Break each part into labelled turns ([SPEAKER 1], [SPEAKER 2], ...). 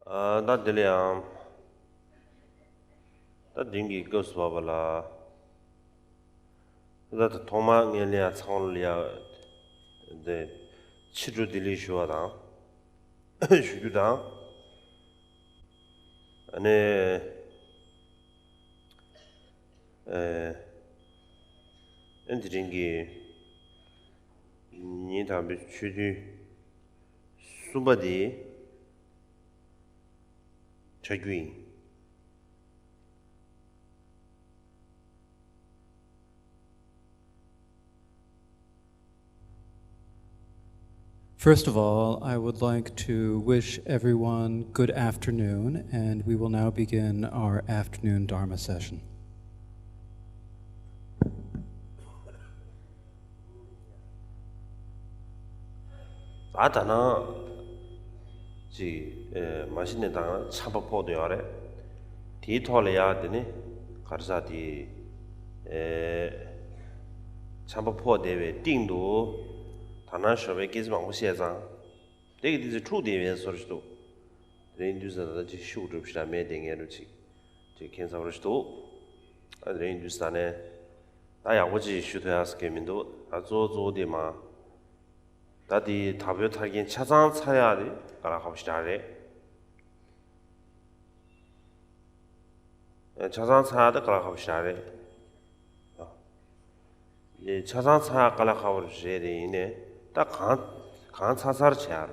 [SPEAKER 1] that Deliam, that dingy goes wabala, that Toma Nelia Tonlia, the Chidru Delishua, Shuda, and the dingy Nita Bichudu Subadi Chagui.
[SPEAKER 2] First of all, I would like to wish everyone good afternoon, and we will now begin our afternoon Dharma session.
[SPEAKER 1] Atana, machine dana, Chapapo de Ore, Titolia dini, Karzati, Chapapo de Dindu. Tana Shabe Gizman was here. They did the true David source to the inducer that you shoot up Shah meeting energy. Chickens our store. I the Industane. I watch should ask him into Azozo de Ma. That the Tabut again Chazan Sayadi, Galahostare. Chazan Sayad, Galahostare. The Chazan Sayad Galahostare in it. 다 간사사르 차르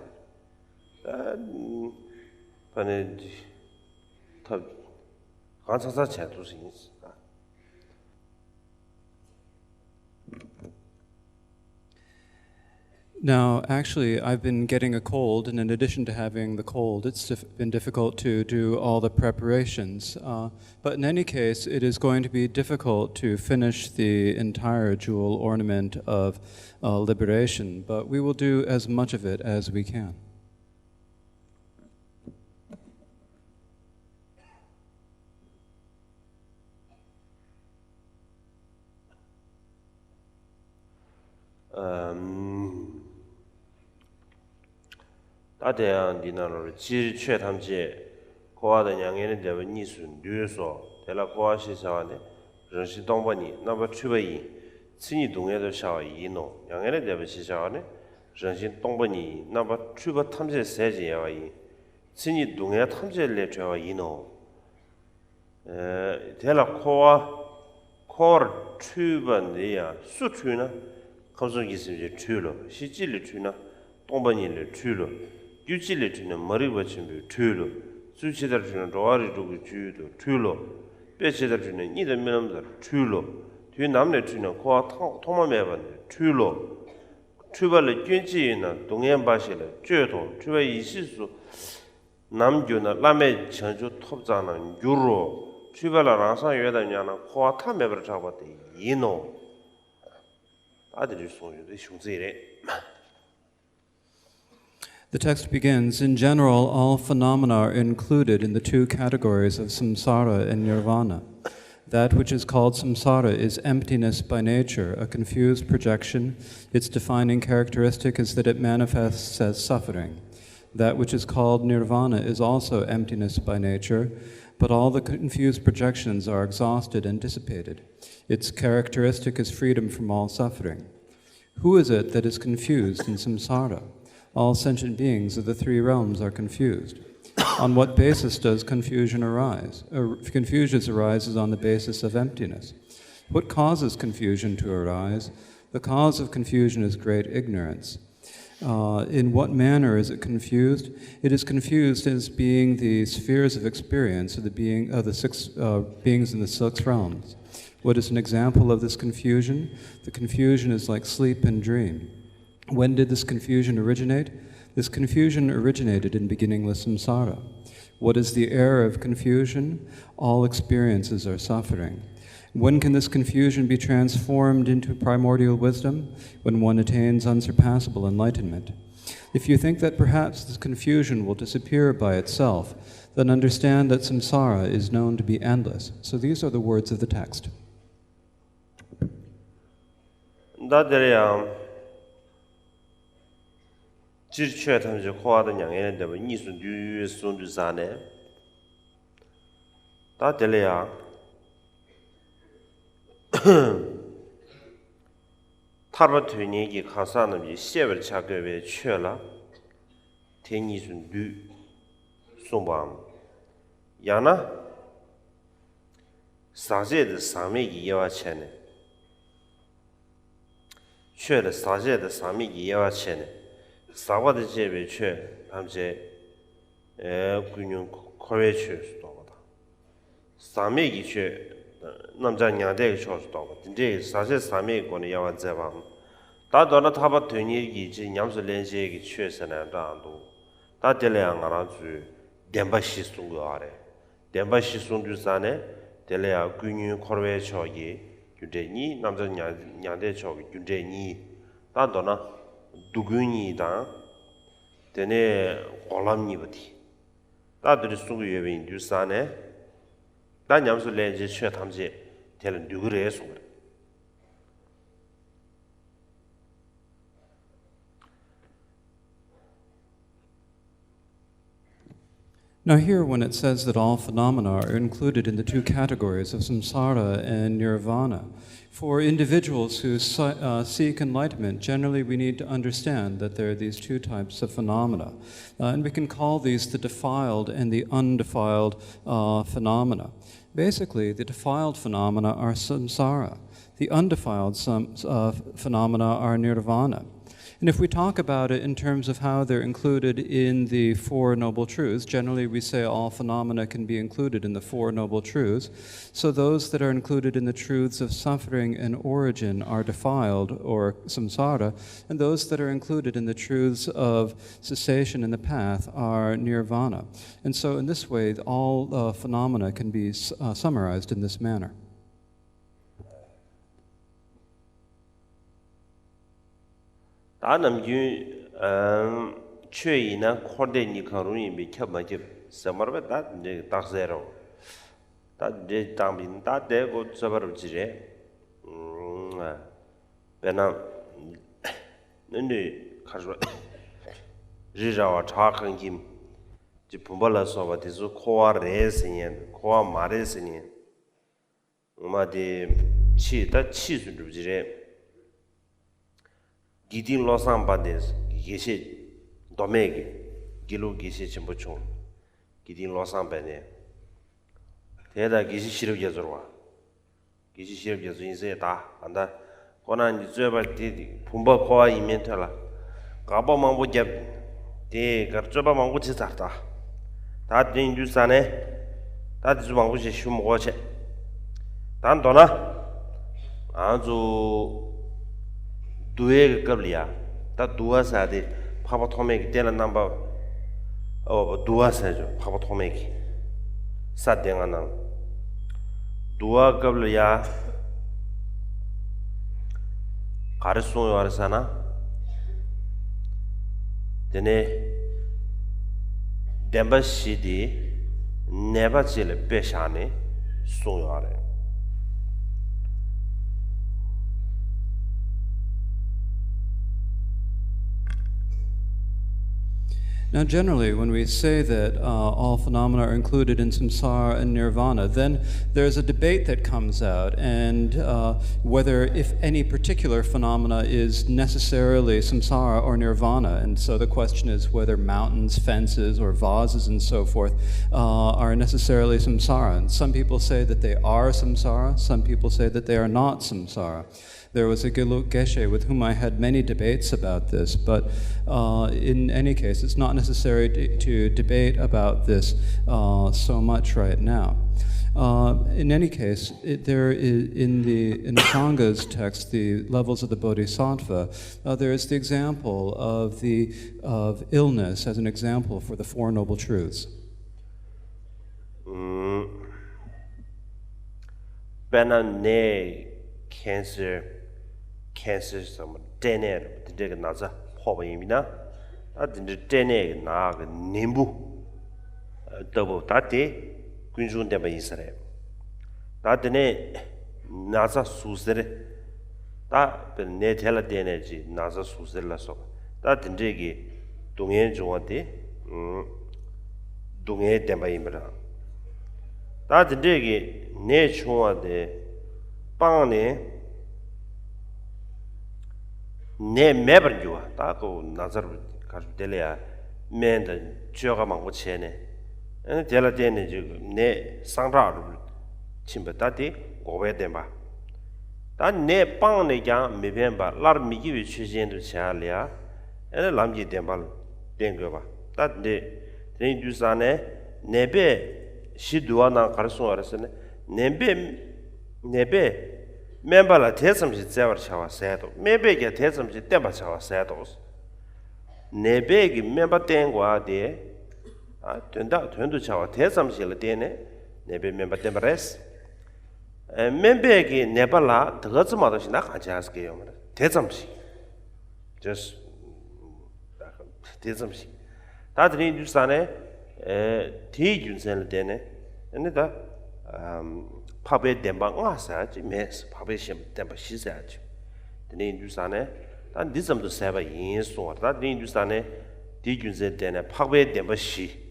[SPEAKER 1] 반에 다 간사사르 차도스 있어.
[SPEAKER 2] Now, actually, I've been getting a cold, and in addition to having the cold, it's been difficult to do all the preparations. But in any case, it is going to be difficult to finish the entire jewel ornament of liberation, but we will do as much of it as we can.
[SPEAKER 1] 다대한 디나로 지체 탐지 고아의 양에는 대비 니순 류소 대라 고아시사와네 정신 동반이 나버 추베이 친이 동에도 샤와 이노 양에는 대비 시사와네 정신 동반이 나버 추버 탐지 세지야와 이 친이 동에 탐지를 줘와 이노 대라 코어 추번이야 수추나 감성 있으면 추로 시질을 추나 동반이를 추로 유치를 주는 머리 받침을 틀로 수치들 주는 로아리 두고 주도 틀로 뼈치들 주는 니들 면음들 틀로 뒤 남내 주는 코아 통마매번 틀로 추발의 균지나 동행 바실의 죄도 추발 이시수 남주나 라메 전주 톱자는 유로 추발라랑상 외다냐나 코아 탐매버 잡았대 이노 아들이 소유의 흉지래.
[SPEAKER 2] The text begins, in general, all phenomena are included in the two categories of samsara and nirvana. That which is called samsara is emptiness by nature, a confused projection. Its defining characteristic is that it manifests as suffering. That which is called nirvana is also emptiness by nature, but all the confused projections are exhausted and dissipated. Its characteristic is freedom from all suffering. Who is it that is confused in samsara? All sentient beings of the three realms are confused. On what basis does confusion arise? Confusion arises on the basis of emptiness. What causes confusion to arise? The cause of confusion is great ignorance. In what manner is it confused? It is confused as being the spheres of experience of the six beings in the six realms. What is an example of this confusion? The confusion is like sleep and dream. When did this confusion originate? This confusion originated in beginningless samsara. What is the error of confusion? All experiences are suffering. When can this confusion be transformed into primordial wisdom? When one attains unsurpassable enlightenment. If you think that perhaps this confusion will disappear by itself, then understand that samsara is known to be endless. So these are the words of the text.
[SPEAKER 1] 只缺他们就花的两年的艺术的送的啥呢？打得了呀？他把推年给看上了，就写完下个月去了，天艺术的送吧，呀呢？啥些的上面也要钱呢？去了啥些的上面也要钱呢？啥个的这边去，他们这归用科学去是多的，上面一去，那么在两代去是多的，这啥些上面过的要在吧？大多了他把推你以及两是连接给确实呢这样多，他这两个人就电把系送过来的，电把系送的啥呢？这两归用科学去的，就这你那么在两代去就这你，大多呢。두근이다 되네 골람니부티 다들이 속에 여빈 뉴스안에 난 냠수 렌즈 취해 탐지 되는 누구래 속
[SPEAKER 2] Now here, when it says that all phenomena are included in the two categories of samsara and nirvana, for individuals who seek enlightenment, generally we need to understand that there are these two types of phenomena. And we can call these the defiled and the undefiled phenomena. Basically, the defiled phenomena are samsara. The undefiled phenomena are nirvana. And if we talk about it in terms of how they're included in the Four Noble Truths, generally we say all phenomena can be included in the Four Noble Truths. So those that are included in the truths of suffering and origin are defiled, or samsara, and those that are included in the truths of cessation and the path are nirvana. And so in this way, all phenomena can be summarized in this manner.
[SPEAKER 1] 최이나 코데니 카루니 미켜마지 서머베다 이제 딱세로 다 이제 담빈 다 대고 저버지래 배나 너네 가서 리자와 차근김 지 분발라서 와디서 코와 레스니 코와 마레스니 음아디 치다 치수르지래 기딘 로상바데스 게시 도메게 길로 게시 첨부총 기딘 로상바데 대다 게시 시럽게 들어와 게시 시럽게 인세다 안다 고난 이제발 디 분바 코와 이멘트라 가바 망보게 데 거저바 망고 지자다 다 딘주산에 다 지주 망고시 슈모고체 단도나 아주 두에 겁리야 다 두아사디 파바토메기 때는 넘버 두아사죠 파바토메기 사땡하나 두아 겁리야 가르송요 알사나 되네 뎀바시디 네바질 베샤네 송요 알아
[SPEAKER 2] Now, generally, when we say that all phenomena are included in samsara and nirvana, then there's a debate that comes out, and whether if any particular phenomena is necessarily samsara or nirvana. And so the question is whether mountains, fences, or vases and so forth are necessarily samsara. And some people say that they are samsara, some people say that they are not samsara. There was a Gyalwang Geshe with whom I had many debates about this, but in any case, it's not necessary to debate about this so much right now. In any case, there is, in the Sanga's text, the levels of the Bodhisattva, there is the example of illness as an example for the Four Noble Truths.
[SPEAKER 1] Banane cancer some dener the naza pobimina at the dene nag nimbu double tate quinjun de baisare that ne naza susere that ne tela energy naza susela so that ndegi 동해 중원데 동해 댐바임이라 다든데기 내 중원데 빵네 내 매버주와 다고 나자르 가르 델레야 맨데 쥐어가 망고 체네 에 델라데네 내 상라르 침바다디 고베 댐바 다내 빵네 장 메벤바 라르 미기위 취진도 샤리아 에 람지 댐발 땡거바 다데 드인두사네 네베 시두아나 가르송아르스네 네베 멤버라 대섬시 제வர் 차와 세도 메베게 대섬시 땜바 차와 세도스 네베기 멤버 땡과데 아 된도 차와 대섬시를 되네 네베 멤버 땜바레스 멤베기 네발라 더즈마도시 나 같이 하스게요 대섬시 just 대섬시 다들이 주산에 대준선을 되네 근데다 파베 덴방 와사지 메스 파베 심 덴바 시사지 드네 주산에 단 디즘도 세바 인소다 드네 주산에 대준선 되네 파베 덴바 시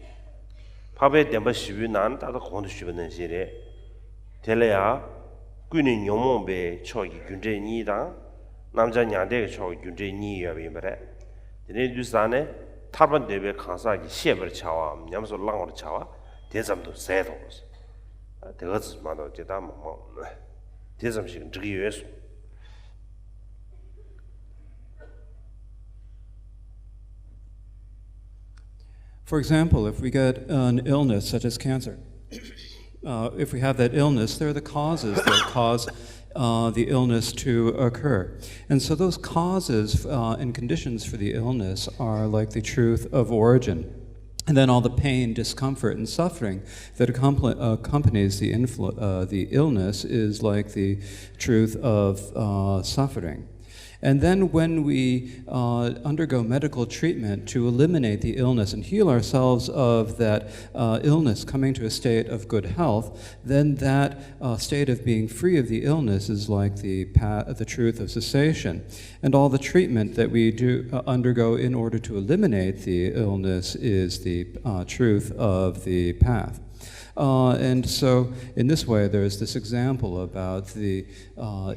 [SPEAKER 1] 파베 덴바 시비난 다도 공도 시비는 시래 텔레야 꾸는 용몽베 초기 균제니다 남자 냐데 초기 균제니 여비메레 드네 주산에 타번 대베 강사기 시에버 차와 냠소 랑어 차와 대점도 세도 대거즈마도 제다 뭐 대점식 저기 예수
[SPEAKER 2] For example, if we get an illness such as cancer, if we have that illness, there are the causes that cause the illness to occur. And so those causes and conditions for the illness are like the truth of origin. And then all the pain, discomfort, and suffering that accompanies the illness is like the truth of suffering. And then when we undergo medical treatment to eliminate the illness and heal ourselves of that illness, coming to a state of good health, then that state of being free of the illness is like the truth of cessation. And all the treatment that we do undergo in order to eliminate the illness is the truth of the path. And so in this way, there's this example about the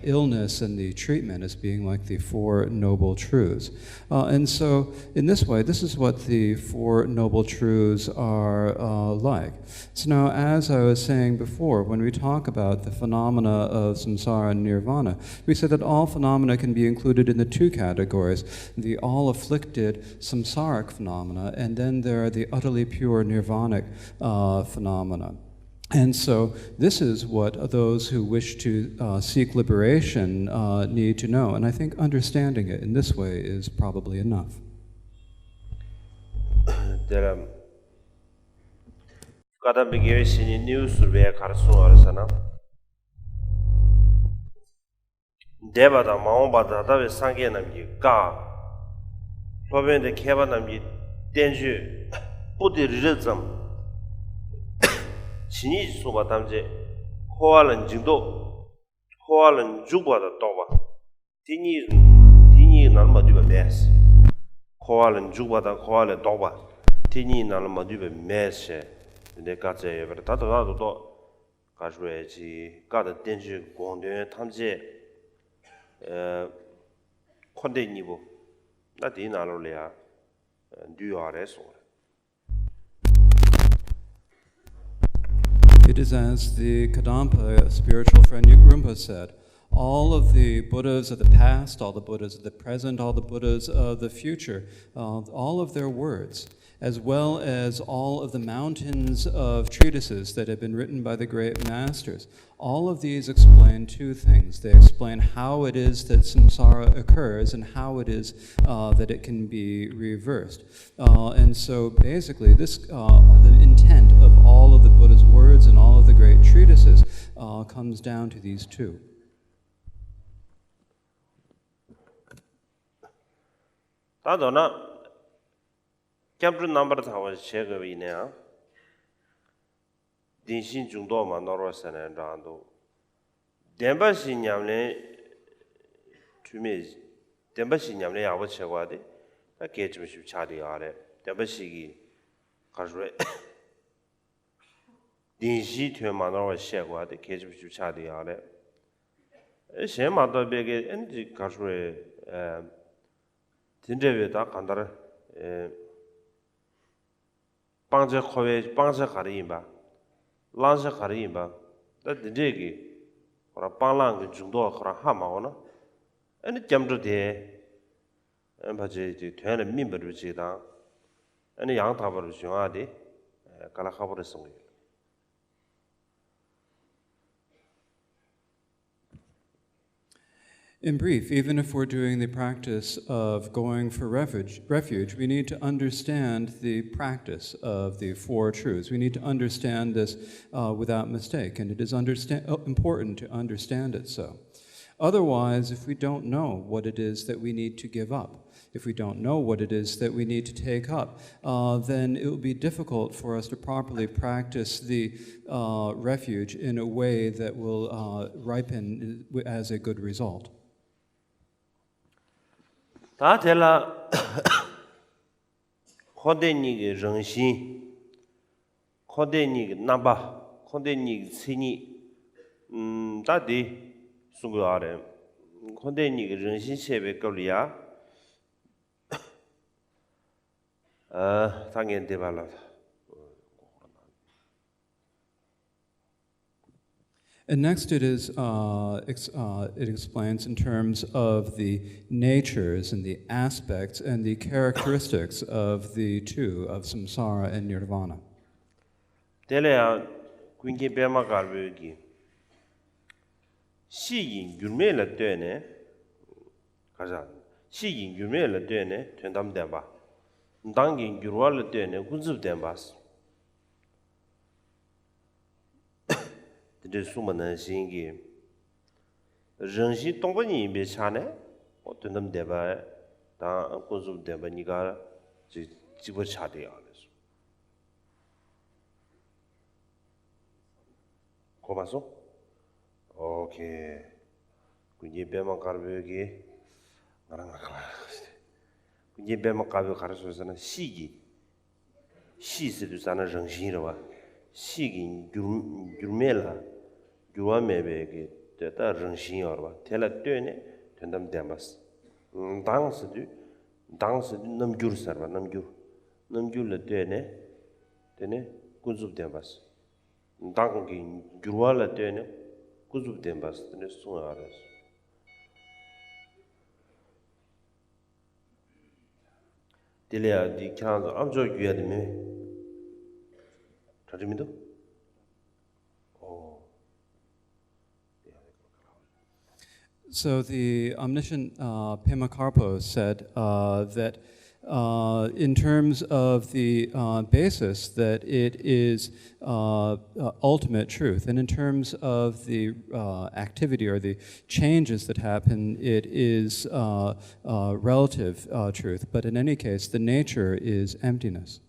[SPEAKER 2] illness and the treatment as being like the Four Noble Truths. And so in this way, this is what the Four Noble Truths are like. So now, as I was saying before, when we talk about the phenomena of samsara and nirvana, we said that all phenomena can be included in the two categories, the all-afflicted samsaric phenomena, and then there are the utterly pure nirvanic phenomena. And so this is what those who wish to seek liberation need to know. And I think understanding it in this way is probably enough.
[SPEAKER 1] 진이 소바 담제 호알은 증도 호알은 주보다 도바 디니 난 마디베 메스 호알은 주보다 호알에 도바 디니 난 마디베 메스 내가 제 다도 가주에지 가다 된지 공대 탐제 콘데니보 나디 나로래야 듀아레소.
[SPEAKER 2] It is as the Kadampa spiritual friend Rinpoche said, all of the Buddhas of the past, all the Buddhas of the present, all the Buddhas of the future, all of their words, as well as all of the mountains of treatises that have been written by the great masters, all of these explain two things. They explain how it is that samsara occurs and how it is that it can be reversed. And so basically this, the intent of all of the Buddha's words and all of the great treatises comes down to these two.
[SPEAKER 1] Chapter number was Chegovina. Dinshin Jungdoma Norosan and Rando. Dembashin Yamne to me, Dembashin Yamne, I was Chawadi. 다 개집시 차디 아래 대바시기 가르래 딘시 퇴만어와 셰과데 개집시 차디 아래 셰마도 베게 엔지 가르래 진제베다 간다라 방제 코웨 방제 가리임바 란제 가리임바 다 딘제기 그라 방랑 중도 그라 하마오나 아니 점도데 바제 되는 민버를 지다 아니 양타버를 중하디 갈라카버를 송
[SPEAKER 2] In brief, even if we're doing the practice of going for refuge, we need to understand the practice of the Four Truths. We need to understand this without mistake, and it is important to understand it so. Otherwise, if we don't know what it is that we need to give up, if we don't know what it is that we need to take up, then it will be difficult for us to properly practice the refuge in a way that will ripen as a good result.
[SPEAKER 1] 다텔라 코데니 정신 코데니 나바 코데니 신이 다디 수고하래 코데니 정신 세베 걸리야 당연히 발라
[SPEAKER 2] And next it is, it explains in terms of the natures and the aspects and the characteristics of the two, of samsara and nirvana.
[SPEAKER 1] 텔레야 군기 베마 갈베기 시인 율메라 되네 가자 시인 율메라 되네 된담대바 당긴 율왈 되네 군습된바스这苏门心给人心东不你别查呢，我对他们对吧？当工作对吧？你个就基本查的样的。过吧说 ，OK， kunci bema karbe ki, ngarang kunci bema karbe karso sana sigi, si se tu sana rangsin rawa, sigi gurmela. Gyuwa mebe ki teta rangsin yorwa, tela tuyene tuyendam dembas. Dang sidu namgyur sarwa, namgyur la tuyene kunzub dembas. Dang ki gyurwa la tuyene kunzub dembas, tene sunga aras. Dilea di kyanzo amjo gyuya di me. Chachimido?
[SPEAKER 2] So the omniscient Pema Karpo said that in terms of the basis that it is ultimate truth, and in terms of the activity or the changes that happen, it is relative truth. But in any case, the nature is emptiness.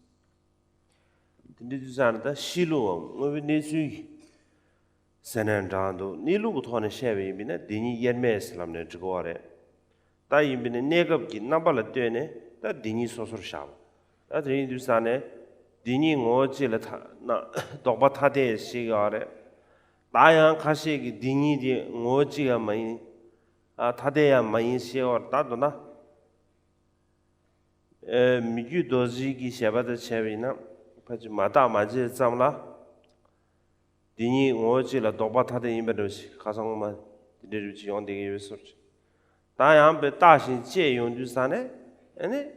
[SPEAKER 1] Senandando, Nilu Tone Chevy been a Dini Yermes Lamne Jagore. Tai been a negab Nabala Dene, that Dini Sosor Sham. That Indusane, Dini Ngojil Dobatate Sigare. Dian Kashig Dini Ngojia Main Tadea Main Sior Tadona. Migu Dozigi Shabata Chevina, Pajamata Maji Zamla. Dini ngojila doba tade imbedosi kasangma diruchi yondegi research da yang be da xin jie yong du sane ene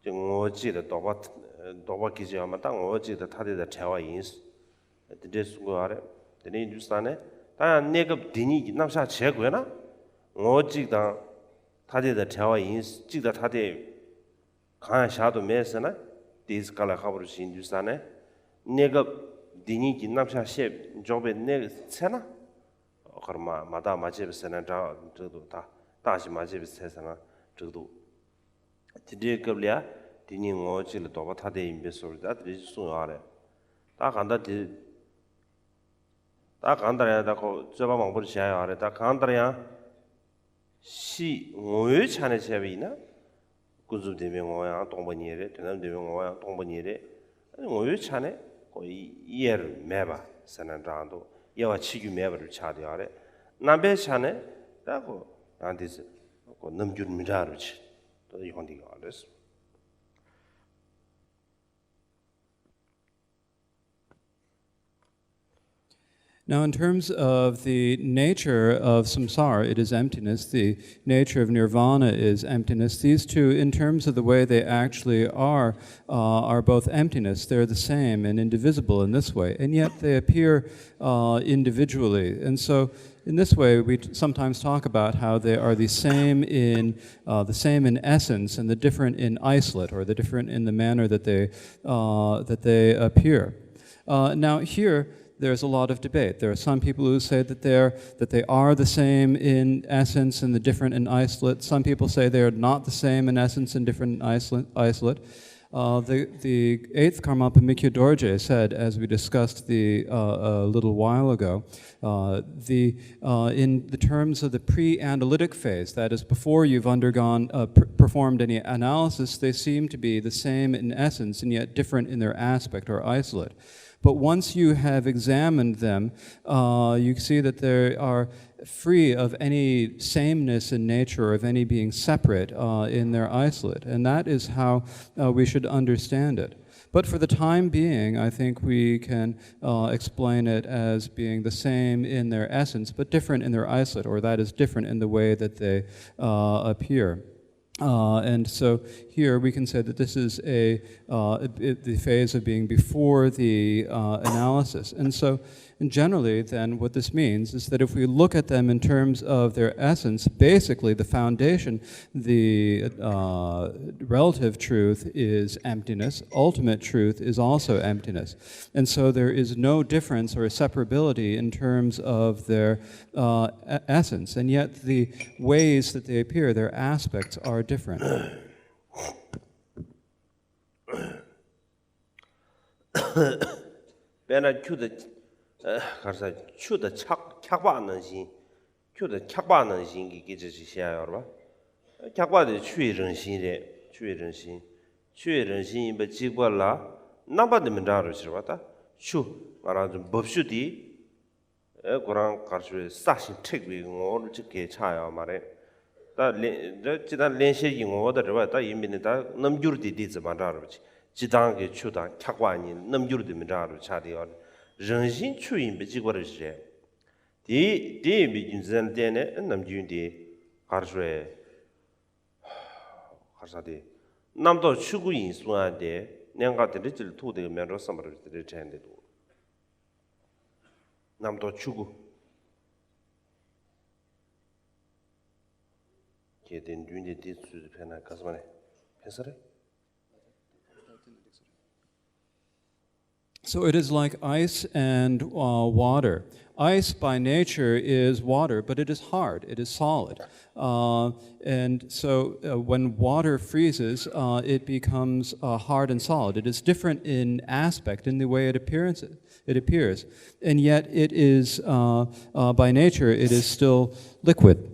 [SPEAKER 1] je ngojila doba kiji ma da ngojila tade da chawa ins de su go are de du sane da yang ne ge dini nam sha che gui na ngojila tade da chawa ins ji da tade kan sha do me se na dis kala khabru xin du sane ne ge Dini Ginamsha ship, job in Neg Sena, or Madame Majib Sena Judo, Dashi Majib Sena Judo. Today, Gablia, Dini Ngojil Dobatade in Bissor, that is soon are. Takanda did Takandria, the Java Shire, Takandria, she, which Hannah Shavina, 군수 되면 뭐야 동번이래 대남 되면 뭐야 동번이래 뭐요 차네 거의 이해를 매봐 선한다도 여와 치규 매버를 차대하래 남배 차네 라고 나한테서 넘주는 치 또 이건디가 알았어.
[SPEAKER 2] Now, in terms of the nature of samsara, it is emptiness. The nature of nirvana is emptiness. These two, in terms of the way they actually are both emptiness. They're the same and indivisible in this way, and yet they appear individually. And so, in this way, we sometimes talk about how they are the same in essence and the different in isolate, or the different in the manner that they appear. Now, here, there's a lot of debate. There are some people who say that they are the same in essence and the different in isolate. Some people say they are not the same in essence and different in isolate. The eighth Karmapa Mikyo Dorje said, as we discussed a little while ago, in the terms of the pre-analytic phase, that is before you've undergone performed any analysis, they seem to be the same in essence and yet different in their aspect or isolate. But once you have examined them, you see that they are free of any sameness in nature or of any being separate in their isolate. And that is how we should understand it. But for the time being, I think we can explain it as being the same in their essence, but different in their isolate, or that is different in the way that they appear. And so here we can say that this is the phase of being before the analysis. And so generally then what this means is that if we look at them in terms of their essence, basically the foundation, the relative truth is emptiness, ultimate truth is also emptiness. And so there is no difference or separability in terms of their essence, and yet the ways that they appear, their aspects are different.
[SPEAKER 1] 가서 추的착바는 신 추的착바는 신기 기지시 해야 봐. 착바의 추의정신에 추의정신이 버지고라 나바드면 다로 싫어다. 추 말하는 법수디 그런 가르쳐 사신 책위 오늘 찍게 차요 말에. 다 지단練习 영어도 다 이민다 넘주르디 디즈만다로 지단게 추다 착바니 넘주르디면 다로 차디요. 人心出因不结果的是，第一笔军事点呢，那么军的还是说，还是啥的，那么到出国因素啊的，两个的这土的面着什么的这这样的多，那么到出国，这点军的地区偏那干什么呢？偏啥嘞？
[SPEAKER 2] So it is like ice and water. Ice by nature is water, but it is hard, it is solid. And so when water freezes, it becomes hard and solid. It is different in aspect, in the way it appears. And yet it is, by nature, it is still liquid.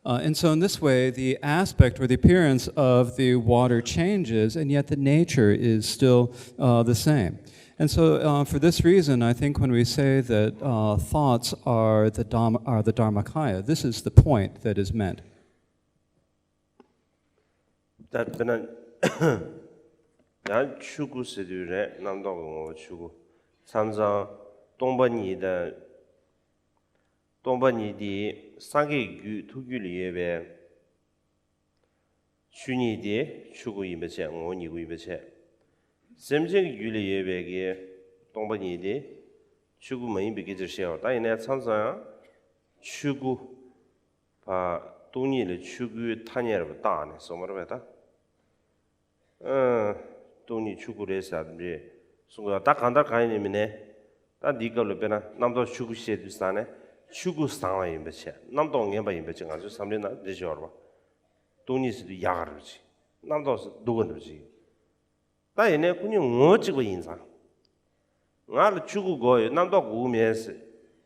[SPEAKER 2] And so in this way, the aspect or the appearance of the water changes, and yet the nature is still the same. And so for this reason, I think when we say that thoughts are the Dharmakaya, this is the point that is meant.
[SPEAKER 1] 동반이디 상계규 투규리에 춘이디 추구이베체 원이구이베체 셈쟁규리에베게 동반이디 추구만이베게저시어 다이네 찬사 추구 바 동니의 추구 타녀를 다네 소머르베다 동니 추구레사데 순가 딱 간다 가이님이네 다 니가로 베나 남도 추구시에 두산에 추구 상황이 몇이야. 남도 녜바 임베 아주 삼리나 되죠. 돈이스도 야가르지. 남도서 누구는지. 다 얘네 군이 어찌고 인상. 나를 추구고 남도 구면서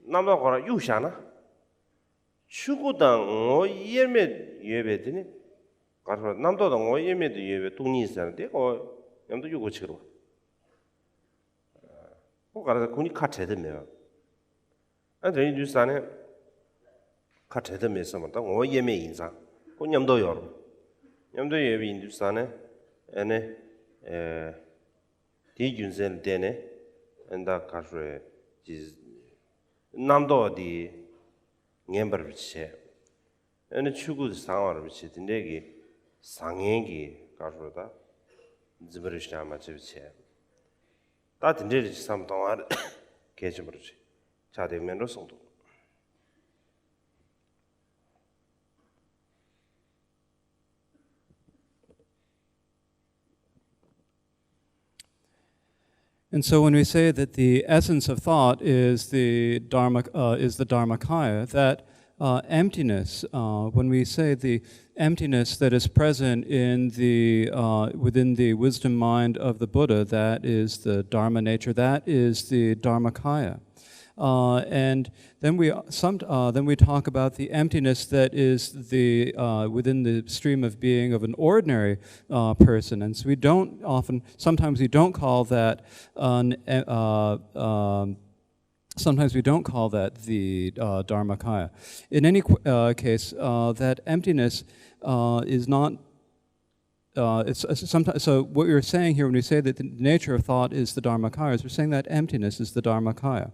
[SPEAKER 1] 남도 거라 유샤나. 추구당 예매 예배드니. 가서 남도당 예매도 예배 돈이 있었는데 남도 유고 치러. 가서 군이 카체드면 안전히 주산에 카체드면서 또 예매 인상 그 냠도 여러 냠도 예배 인주산에 에네 디준셀 되네 엔다 가서 남도 어디 냠버르체 에네 추구 상황을 비치 된데기 상행기 가서다 지버르시나 맞지체 다 된데지 삼동안 개점으로지 자대면으로 성도
[SPEAKER 2] And so when we say that the essence of thought is the Dharmakaya, that emptiness, when we say the emptiness that is present in within the wisdom mind of the Buddha, that is the Dharma nature, that is the Dharmakaya. And then we talk about the emptiness that is within the stream of being of an ordinary person, and so sometimes we don't call that sometimes we don't call that the Dharmakaya. In any case, that emptiness is not. So what we're saying here when we say that the nature of thought is the Dharmakaya is we're saying that emptiness is the Dharmakaya.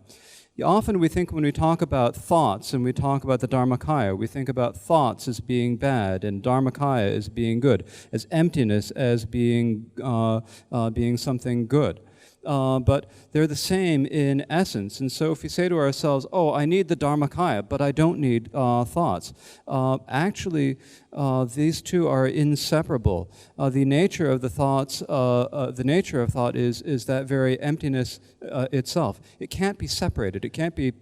[SPEAKER 2] Often we think when we talk about thoughts and we talk about the Dharmakaya, we think about thoughts as being bad and Dharmakaya as being good, as emptiness as being something good. But they're the same in essence. And so if we say to ourselves, oh, I need the Dharmakaya, but I don't need thoughts, actually these two are inseparable. The nature of the thoughts, the nature of thought is that very emptiness itself. It can't be separated. It can't be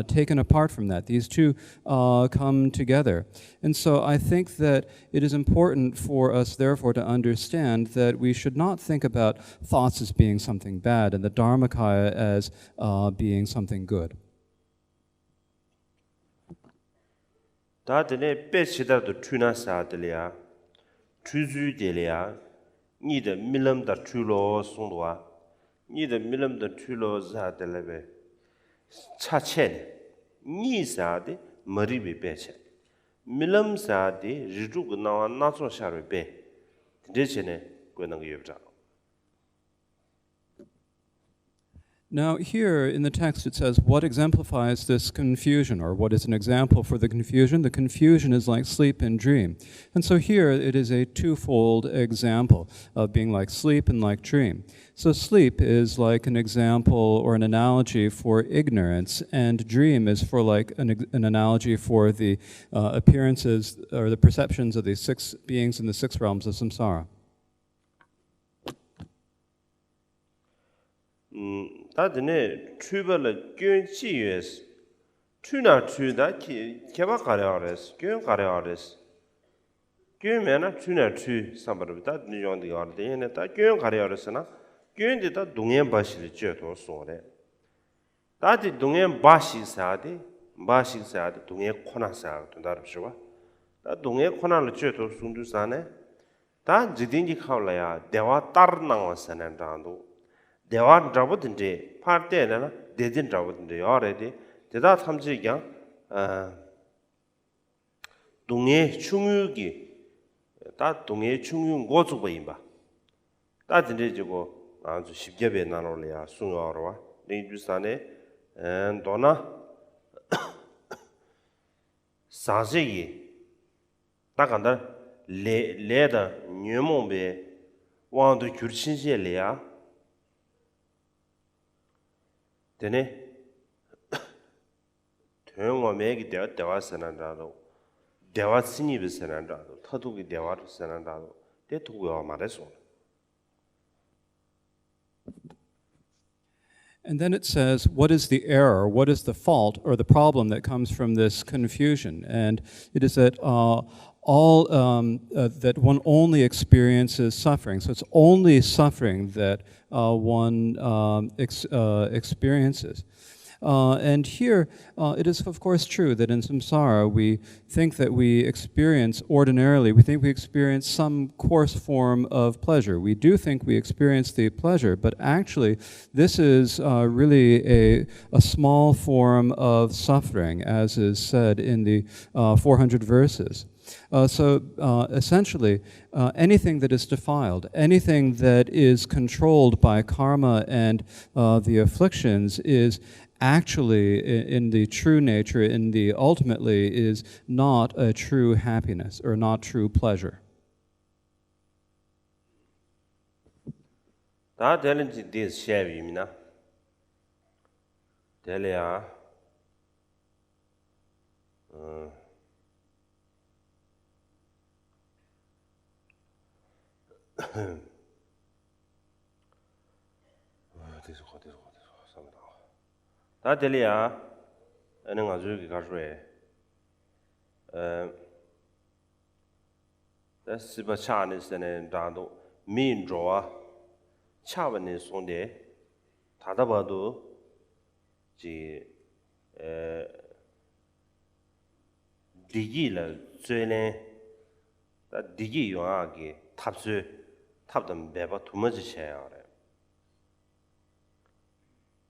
[SPEAKER 2] taken apart from that. These two come together. And so I think that it is important for us, therefore, to understand that we should not think about thoughts as being something bad and the Dharmakaya as being something good.
[SPEAKER 1] 다들 배치다도 추나사들이야 추주들이야 니的밀름다 추로 송도아 니的밀름다 추로 자들레베 차체 니사데 머리비 배체 밀름사데 리주고 나와 나서 샤르베 대체네 그는 게 없다.
[SPEAKER 2] Now here in the text it says, what exemplifies this confusion, or what is an example for the confusion? The confusion is like sleep and dream. And so here it is a twofold example of being like sleep and like dream. So sleep is like an example or an analogy for ignorance, and dream is for like an analogy for the appearances or the perceptions of the six beings in the six realms of samsara.
[SPEAKER 1] 다들 추벌을 균치유에서 추나 추다 개바 가려어레스 균 가려어레스 균면은 추나 추 삼바르다 뉴jon디 가르데네 다 균 가려어레스나 균디다 동행 바시를 쥐어도 소래 다디 동행 바시사디 동행 코나사 된다르시와 다 동행 코나를 쥐어도 순두사네 다 지딘지 카올라야 대화 따르나와서는다도 대화 잡았는데 파트에나 대진 잡았는데 알아야지 대다 삼지경 동해 충유기 다 동해 충유 고주보인바 다 진짜지고 아주 쉽게 배나올래야 숭어와 내주산에 도나 사제기 딱 간다 레다 녀몽베 왕도 줄친시래야 되네 대응어매기 대화선한다도 대화 신입선한다도 터두기 대화를 선한다도 대두고 말해서.
[SPEAKER 2] And then it says, what is the error, what is the fault or the problem that comes from this confusion? And it is that that one only experiences suffering. So it's only suffering that one experiences. And here, it is of course true that in samsara we think that we experience ordinarily, we think we experience some coarse form of pleasure. We do think we experience the pleasure, but actually this is really a small form of suffering, as is said in the 400 verses. Essentially, anything that is defiled, anything that is controlled by karma and the afflictions is actually, in the true nature, ultimately, is not a true happiness or not true pleasure.
[SPEAKER 1] Delia, and I do get that's super Chinese and Dando, mean draw, Chavanese on there, Tadabado, Digila, Zelen, that Digi Yoagi, tap them bever too much chair.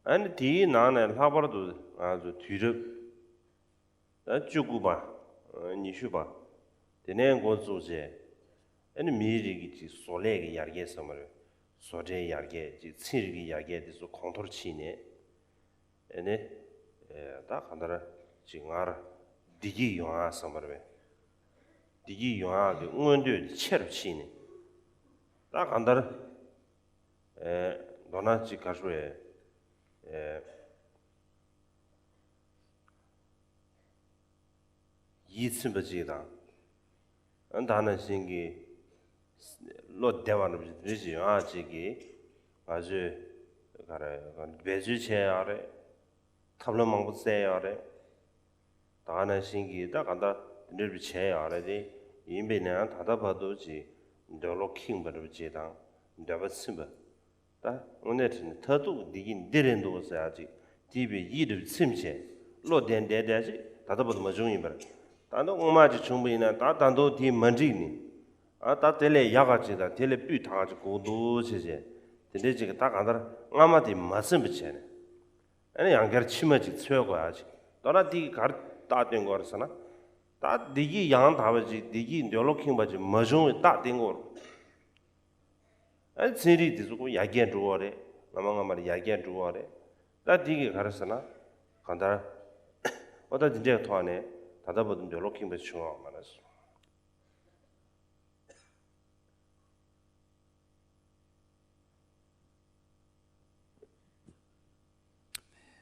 [SPEAKER 1] And the nan and Labardo as a tutor, that Juguba, Nishuba, the name goes to say, and immediately Soleg Yarge summer, Soje Yarge, Sirgi Yarge is a contorcine, and that under Jingar, Digi Yonga summer. Digi Yonga, the wounded cherchine. That under Donachi Cashway. Yitsimbajidan, and Dana Singi Lord Devan of Vision, Ajigi, as you got a Bejuche, Tablamang would say, Dana Singi, Dakanda, the little chair already, Imbina, Tadabadoji, Dolo King, but of Jidan, Devat Simba. Onet Tatu digging didn't do Saji, TV Yid Simche, Lord Den Dedaji, Tatabat Majuniber. Tando Omaji Chumbina, Tatando T. Mandini, Atatele Yagachi, Tele Putaj, Godu, Sise, the Digic Takandar, Amati Masimbichen. Any younger Chimaji Tsuaji, Dorati Kartating or Sana, that Digi Yan Tavaji, Digi, the looking by Majun, Tating or. And Siri is Yagan to worry, among Yagan to worry. That dig Harasana, Kandara, what a Jetone, Tadabot, the looking with Manas.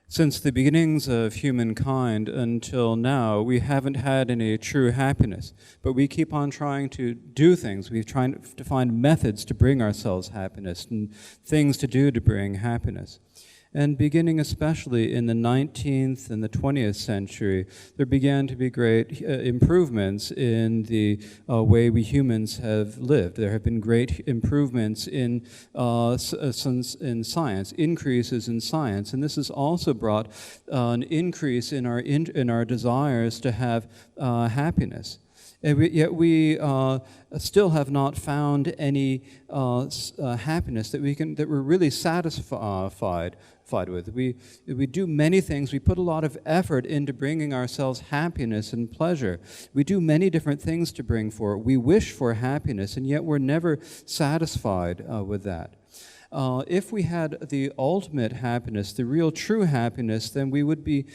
[SPEAKER 2] Since the beginnings of humankind until now, we haven't had any true happiness, but we keep on trying to do things. We've tried to find methods to bring ourselves happiness and things to do to bring happiness. And beginning especially in the 19th and the 20th century, there began to be great improvements in the way we humans have lived. There have been great improvements in science, increases in science, and this has also brought an increase in our desires to have happiness. Yet we still have not found any happiness that we're really satisfied with. We do many things. We put a lot of effort into bringing ourselves happiness and pleasure. We do many different things to bring for it. We wish for happiness, and yet we're never satisfied with that. If we had the ultimate happiness, the real true happiness, then we would be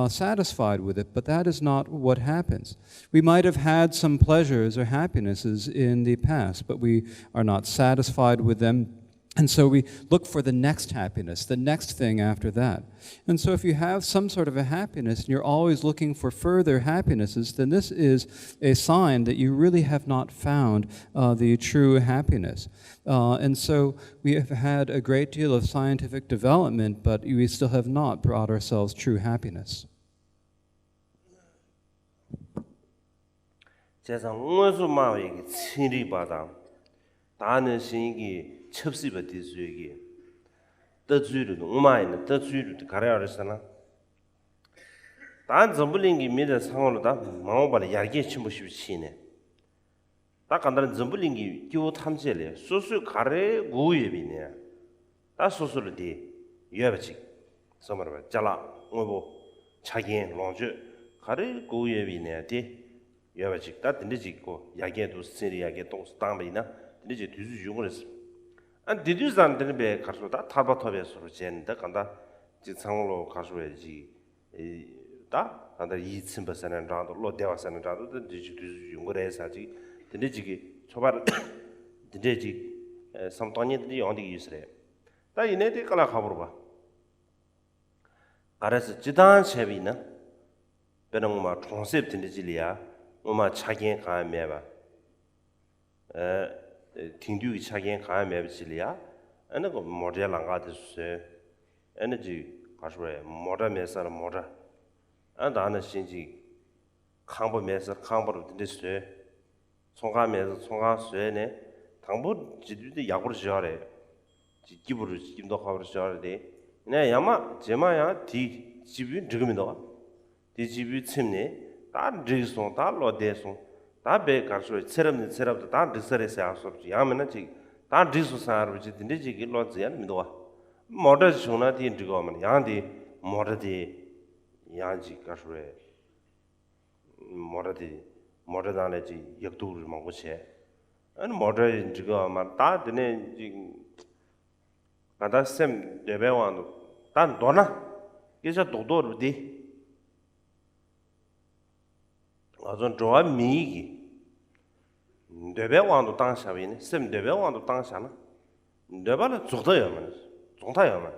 [SPEAKER 2] satisfied with it, but that is not what happens. We might have had some pleasures or happinesses in the past, but we are not satisfied with them. And so we look for the next happiness, the next thing after that. And so if you have some sort of a happiness and you're always looking for further happinesses, then this is a sign that you really have not found the true happiness. And so we have had a great deal of scientific development, but we still have not brought ourselves true happiness.
[SPEAKER 1] 첩시버디 수익이 더주르는 우마이는 더주르도 가려야르잖아. 단 점불링이 미래 상황으로다 마음발에 야게 침부시치네. 딱 간다는 점불링이 교 탐지래. 소수 가래 고예비네. 다 소수르디 예버지. somewhere 잘라 뭐보 자기엔 롱주 가래 고예비네. 디 예버지. 다 든지 있고 야게도 시리야게 동스 땅이나 든지 뒤주 용을 안 디디즈한 데는 배 가서다 타바토베스로 젠다 간다 지상으로 가서야지 다 간다 2,000%는 라도 로데와서는 라도 디디즈 용거래사지 디디지기 초발 디디지 삼토니들이 어디 있으래 다 이네들 깔아 가보러 봐 가라서 지단 쉐비나 베능마 총셉 디디지리아 엄마 차게 가면 봐 팅두기 차게 가면 매비실이야. 아니 그 모델 랑가듯이 에너지 가서에 모델에서 모델. 안다는 신지 강보면서 강보로 됐어요. 총가면서 총가스에네 당보 지들이 약으로 지어래. 기부를 김도 하고 지어래. 네 야마 제마야 디 집이 지금이다. 디 집이 침네 다 드리송 다 로데송 다 배가서 세럽도 다 드서레서 아서지 야면은 다 드소사르지 딘데지기 로지안 미도와 모더 존나디 인디고만 양디 모더디 양지 가서에 모더다네지 역도를 먹고체 아니 모더 인디고만 다 드네 지 가다셈 레베완도 단 도나 이제 도도르디 아전 좋아 미기 대배왕도 당샤위네 쌤 대배왕도 당샤나 대발은 좋다요만 좋다요만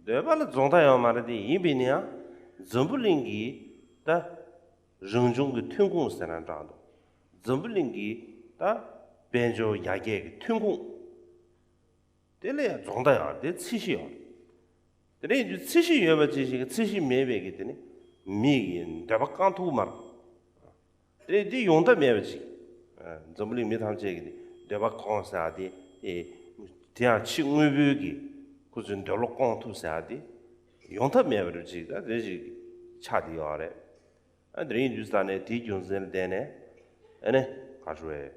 [SPEAKER 1] 대발은 좋다요만 이비냐 점불링기 다 정중의 튼공스는 자도 점불링기 다 벤조 야게 튼공 될래야 좋다요 대 치시요 근데 이제 치시요 버지시 치시 매배기 되네 미긴 대박간투 말 이 용다 매버지 점불이 미탐제기 대박 공사디 이 대한 친구비기 그전 별로 공투사디 용다 매버지 다지 차디요래 안드린 주스단에 디존셀 되네 아네 가주에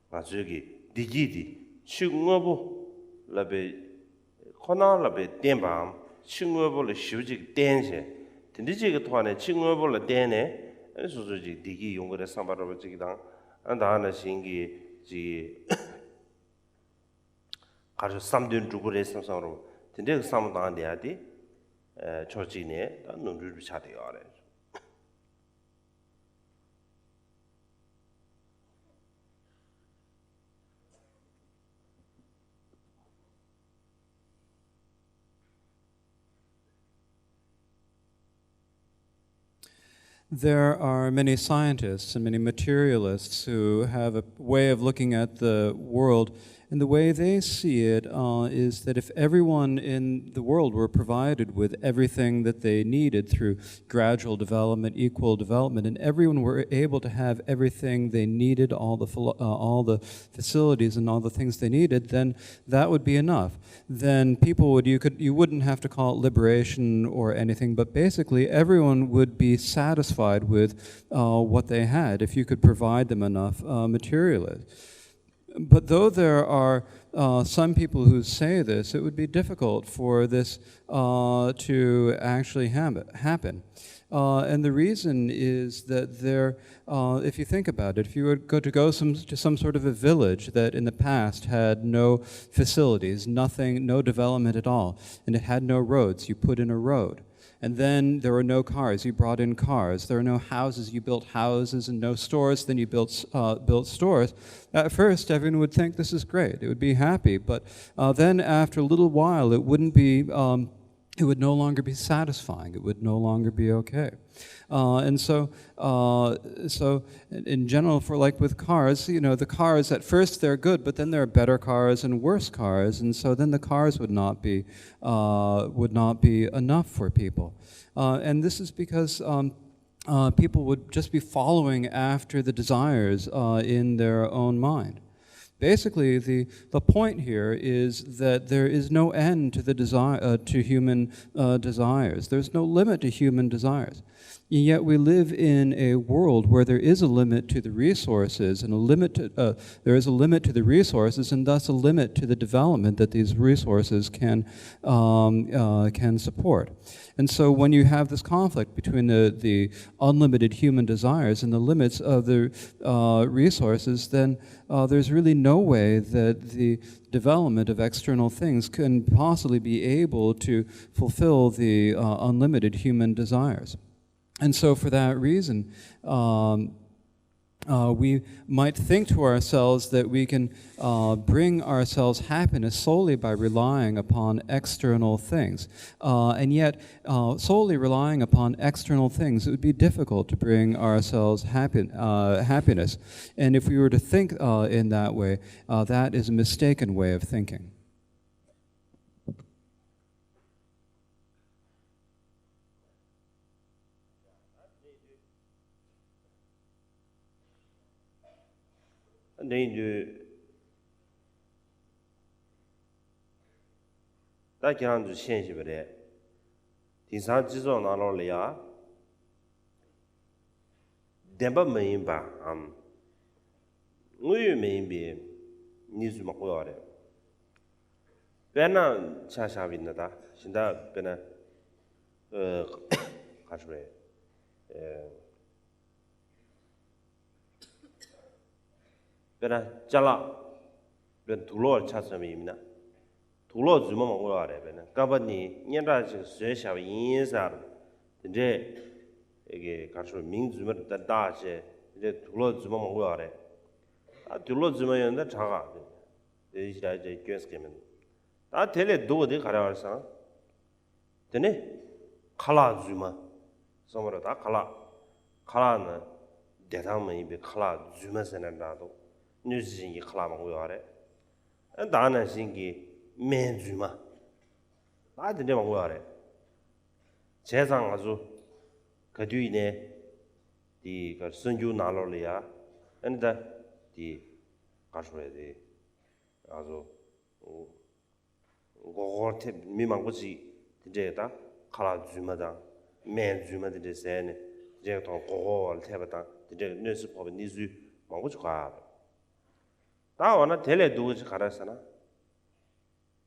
[SPEAKER 1] 가주기 디기디 친구부 라베 코나라베 템밤 친구부를 쉬우지 댄세 든디지가 토안에 친구부를 댄네 소소지 디기 용거래 상바로 지기당 안다나 신기 지 가서 삼든 두고래 상상으로 근데 그 삼단 돼야지 조지네 다 눈을 비차대요 아래
[SPEAKER 2] There are many scientists and many materialists who have a way of looking at the world, and the way they see it is that if everyone in the world were provided with everything that they needed through gradual development, equal development, and everyone were able to have everything they needed, all the facilities and all the things they needed, then that would be enough. Then you wouldn't have to call it liberation or anything, but basically everyone would be satisfied with what they had if you could provide them enough materially. But though there are some people who say this, it would be difficult for this to actually happen. And the reason is that if you think about it, if you were to go to some sort of a village that in the past had no facilities, nothing, no development at all, and it had no roads, you put in a road. And then there were no cars. You brought in cars. There are no houses. You built houses, and no stores. Then you built stores. At first, everyone would think this is great. It would be happy. But then after a little while, it wouldn't be. It would no longer be satisfying. It would no longer be okay. And so in general, for like with cars, the cars at first they're good, but then there are better cars and worse cars, and so then the cars would not be enough for people. And this is because people would just be following after the desires in their own mind. Basically, the point here is that there is no end to the human desires. There's no limit to human desires. And yet we live in a world where there is a limit to the resources, and there is a limit to the resources, and thus a limit to the development that these resources can support. And so when you have this conflict between the unlimited human desires and the limits of the resources, then there's really no way that the development of external things can possibly be able to fulfill the unlimited human desires. And so for that reason, we might think to ourselves that we can bring ourselves happiness solely by relying upon external things. And yet, solely relying upon external things, it would be difficult to bring ourselves happiness. And if we were to think in that way, that is a mistaken way of thinking.
[SPEAKER 1] Da kiran ju shen shi bare ti san ji zo na lo le ya den ba men yin ba ngui men yin bi ni zu ma ko ya de be na cha sha bin da shin da be na ka shu re be na cha la be tu lo cha sa mi na Tulo zuma ma go are bena kaba ni nyanda se sha yin sa de ege ka shu ming zuma da da che de tulo zuma ma go are a tulo zuma yon da cha ga de ji da je kyes ke men da tele do de ga ra sa de ne khala zuma somara da khala na de da ma yi be khala zuma sa na da do ni ji yi khala ma go are da na sin ki men zuma 다 된데 막 뭐야 세상 아주 그 뒤에 그 선주 나로리아 근데 이 가서야 돼 아주 고고테 미망고지 이제다 칼아 주마다 맨 주마데 세네 이제 또 고고를 태바다 이제 뉴스 법은 니즈 망고지 가 다와나 텔레 두지 가라서나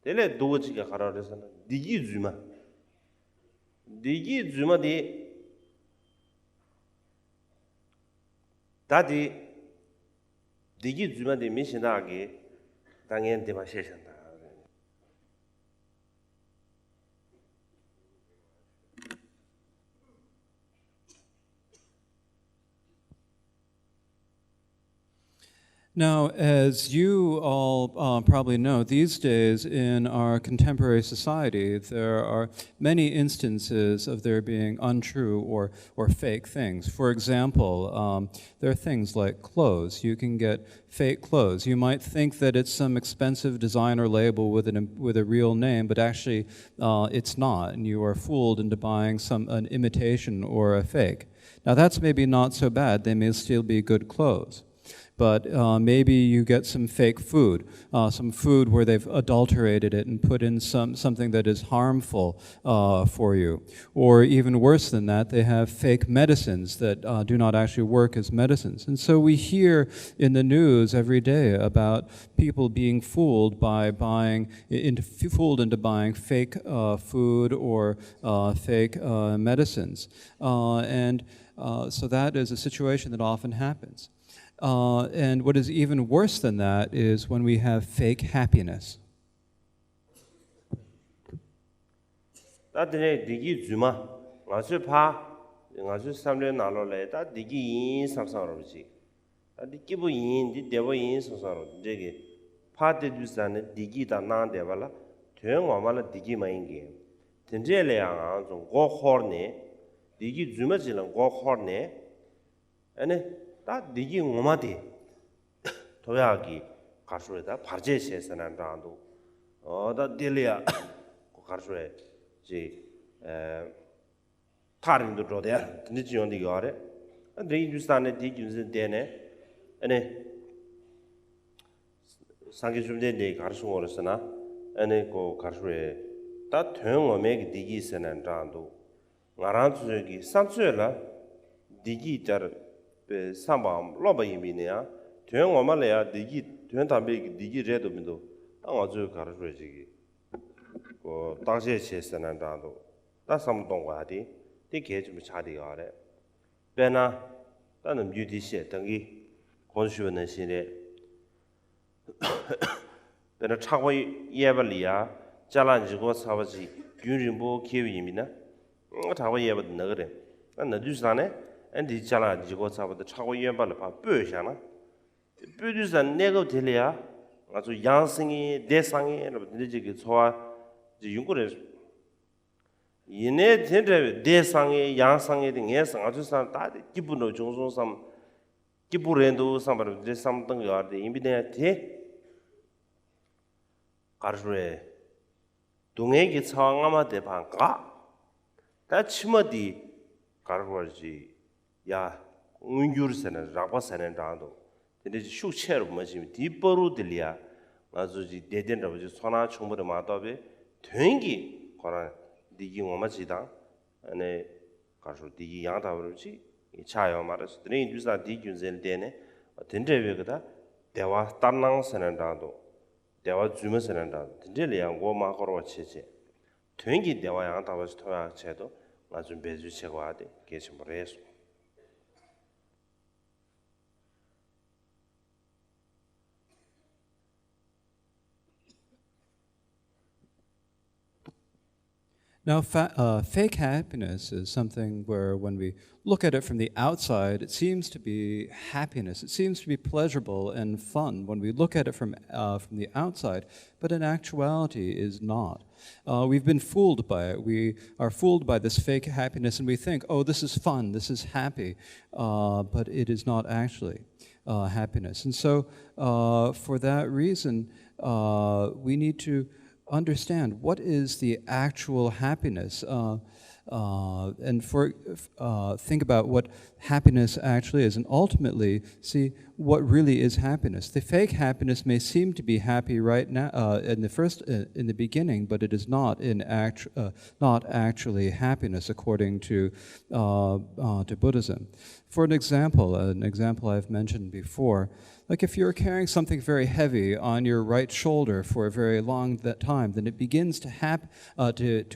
[SPEAKER 1] 텔레 두지가 가라서나 디기 주마디 다디 디기 주마디 미신하게 당연 대마셔선다.
[SPEAKER 2] Now, as you all probably know, these days in our contemporary society, there are many instances of there being untrue or fake things. For example, there are things like clothes. You can get fake clothes. You might think that it's some expensive designer label with a real name, but actually it's not, and you are fooled into buying an imitation or a fake. Now, that's maybe not so bad. They may still be good clothes. But maybe you get some fake food, some food where they've adulterated it and put in something that is harmful for you. Or even worse than that, they have fake medicines that do not actually work as medicines. And so we hear in the news every day about people being fooled into buying fake food or fake medicines. And so that is a situation that often happens. And what is even worse than that is when we have fake happiness.
[SPEAKER 1] 다들 디기 주마 ngaju pa ngaju samle nalo le ta digi yin samsang ro chi ta dikibu yin di devo yin samsang ro jege pa de du san digi da na de bala tyen wa mala digi ma yin ge tenje le ya nga zo go khor ne digi zuma ji lang go khor ne ane ta digi ngoma de toyagi 가르쳐야 바제 세선한 라도 어다 딜리아 가르쳐야 지 타린도 줘야 근데 지원이 거래 근데 인주스탄에 디준스 되네 아니 상계 좀데 가르쳐 오르스나 아니 고 가르쳐야 다 퇴용어메기 디기 세는 라도 나랑 저기 산수라 디기 자 삼밤 로바이미네야 퇴용어말래야 디기 tuyển tham bị đi cái rẻ đồ mình đâu, tao ở chỗ cả rồi gì, có当时些生产长度，但什么动画的，这个就没差的个嘞，别呢，但能有的些等于光学那些的，别那差不也不离啊，加上这个差不是军人不开移民呢，我差不也不那个的，那就是啥呢？俺这加上这个差不多差不也不了怕背下了。producer nego telea azu yangsing desang lo de ge choa ji yung ko de yine de desang yangsang de nge sang azu san da gibu no jong jong sam gibu ren do sam ba de sam dang ya de imbi de te 가르르에 동행기 상황아마 대방가 다 치머디 가르르지 야 운규르세는 라바세는 라도 근데 슈체로 뭐지 디버로 들리야 아주지 대된다고 소나 총벌에 마다베 동행기 거라 디기 뭐마지다 아니 가서 디기 양다버지 차요 말았어 드린 주사 디균셀 되네 된대베거다 대화 땅낭세는 라도 대화 주면서는 진짜리야 고마 걸어 치지 된기 대화 양다버지 토야 제도 아주 배주 체고하대 계시 모르겠어
[SPEAKER 2] Now, fake happiness is something where when we look at it from the outside, it seems to be happiness. It seems to be pleasurable and fun when we look at it from the outside, but in actuality is not. We've been fooled by it. We are fooled by this fake happiness, and we think, oh, this is fun, this is happy, but it is not actually happiness. And so for that reason, we need to understand what is the actual happiness, and think about what happiness actually is, and ultimately see what really is happiness. The fake happiness may seem to be happy right now in the beginning, but it is not not actually happiness according to Buddhism. For an example I've mentioned before. Like if you're carrying something very heavy on your right shoulder for a very long time, then it begins to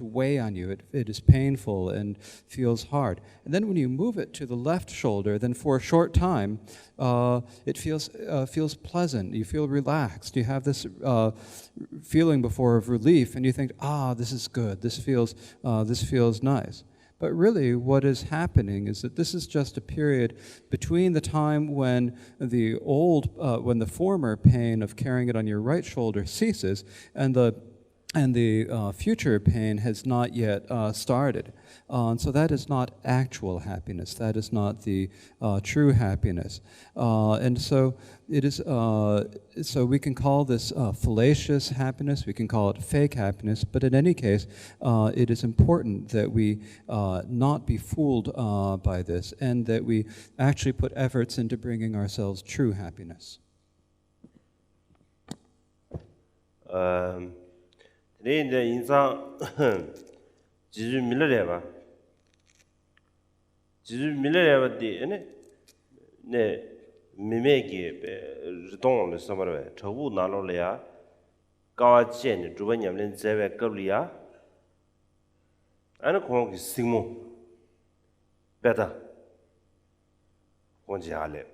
[SPEAKER 2] weigh on you. It is painful and feels hard. And then when you move it to the left shoulder, then for a short time, it feels pleasant. You feel relaxed. You have this feeling before of relief, and you think, this is good. This feels nice. But really, what is happening is that this is just a period between the time when the former pain of carrying it on your right shoulder ceases, and the future pain has not yet started. And so that is not actual happiness. That is not the true happiness. And so it is. So we can call this fallacious happiness. We can call it fake happiness. But in any case, it is important that we not be fooled by this, and that we actually put efforts into bringing ourselves true happiness.
[SPEAKER 1] 내 인상 지주 밀려래봐. 지주 밀려래봐디 네 미메기 르동을 서버래. 저부 나로래야. 가와젠 주변냠len 제베 겁리야. 아니 공기 싱모. 베다. 본지알레.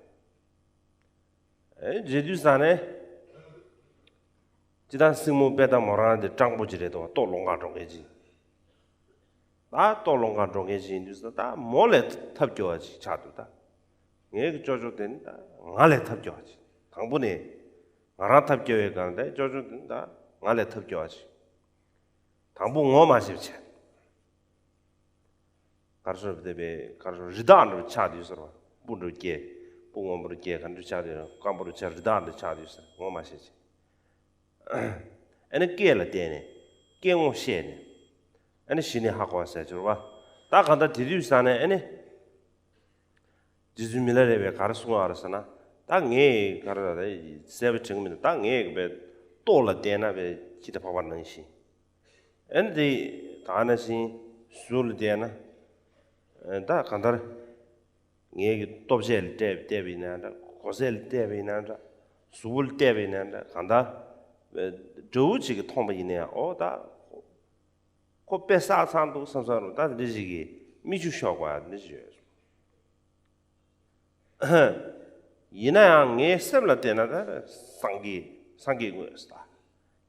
[SPEAKER 1] 제주산에 지단 승무 배다 모라는데 장보지래도 또 롱가 정해지 다 또롱가 종에 진주서 다 몰래 탑교하지 자두다. 얘 저저 된다. 알레 탑교하지. 당분에 알아 탑교에 가는데 저저 된다. 알레 탑교하지. 당분 뭐 마십지. 가르쳐 되베 가르쳐 리단으로 차디서 부르게 봉어부르게 간주 차디로 깜부르 차 리단으로 차디서 뭐 마시지. 애는 깨라 되네. 깨고 셰네. 애는 신이 하고 왔어요. 저와 딱 간다 디디우스안에 애네 지즈밀레레베 가르수가 알았으나 땅에 가르다 세베 증명 땅에 그 또라 되나베 기타 봐봤는 시. 애네 다나시 술 되나 다 간다 얘기 톱젤 대비나다 고셀 대비나다 술 대비나다 간다 저우지가 통보이네요. 어다 코페 사산도 선선으로 다 되지기 미주 효과야 되지. 이나양에 셈라 되나다 상기고였다.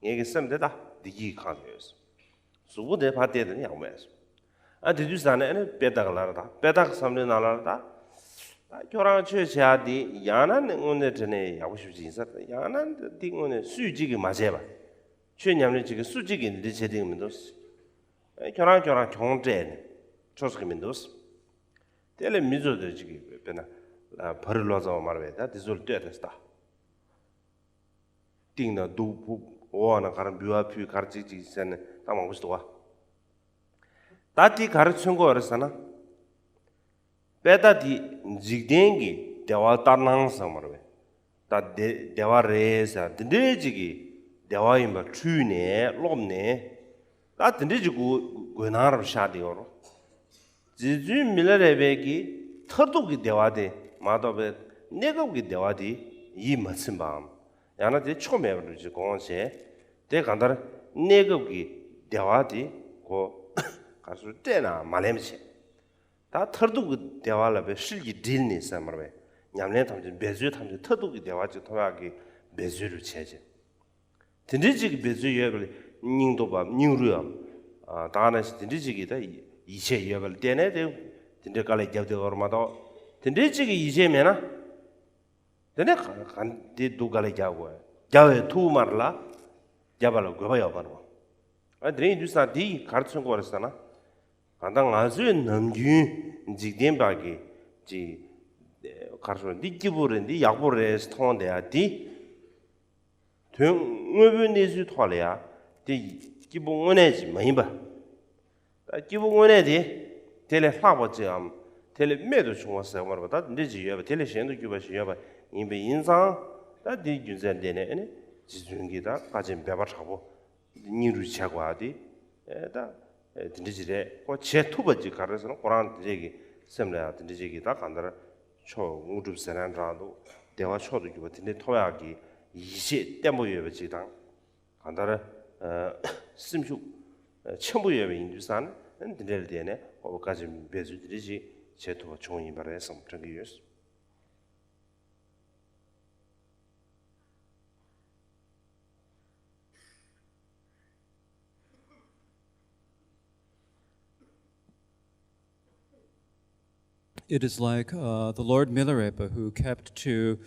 [SPEAKER 1] 얘기 셈되다 디기 칸이었어. 수부대 받대는 양매서. 아 디주산에 빼다가라다. 빼다가 삼는 나라다. 교랑 최자디 야난 오늘 전에 하고 싶지 있었다. 야난 띵오늘 수직이 맞아봐. 최냠는 지금 수직이 이제 제대로면도 교랑 경제 조스기면도 때려 미조들 지금 배나 벌을 넣어서 말해다 디졸 되었다. 띵나 두부 오하나 가는 묘아피 가르치지 있는 딱 먹고 싶어. 다티 가르친 거 알았잖아. 배다디 직dengi 대화 따랑상 말해. 다 대화 레사 드네지기 대화임바 추네 롬네. 다 드네지고 고나르 샤디오로. 지주 밀레베기 터도기 대화데 마도베 내가기 대화디 이 맞은 밤. 야나데 처음에르지 공원세 대 간다 내가기 대화디 고 가수 때나 말렘세. 다 터두기 대화라베 실기 딜니 삼마베 냠네 탐지 배주 탐지 터두기 대화지 토하기 배주를 체제 딘디지기 배주 예글 닝도바 닝루야 아 다나시 딘디지기다 이체 예글 때네 딘데깔에 잡데 얼마도 딘디지기 이제면아 되네 간디 두갈에 잡고 잡에 투마르라 잡발로 거봐요 바로 아 드린 주사디 가르쳐 거 알았잖아 간당 아주 남규 직된바기 지 가르쳐 디기부른디 약보레스 통한데야디 등외변내수 토래야 디 기본원에지 많이봐 기본원에디 텔레 화보지암 텔레 매도 중앙서 말보다 늦지요 텔레 신도 규바시요 인베 인상 다디 준전되네 아니 지중기다 가진 배바 차고 니루 차고아디 에다 딘디지레 제 투버지 가르서는 고란 얘기 셈래야 딘디지기 다 간다라 초 우줍세란라도 대화 초도 기버 딘디 토야기 이시 때모여버지당 간다라 심슈 첨부여베 인주산 딘델데네 거기까지 배주들이지 제 투버 종이 말해서 정기였어.
[SPEAKER 2] It is like the Lord Milarepa, who kept to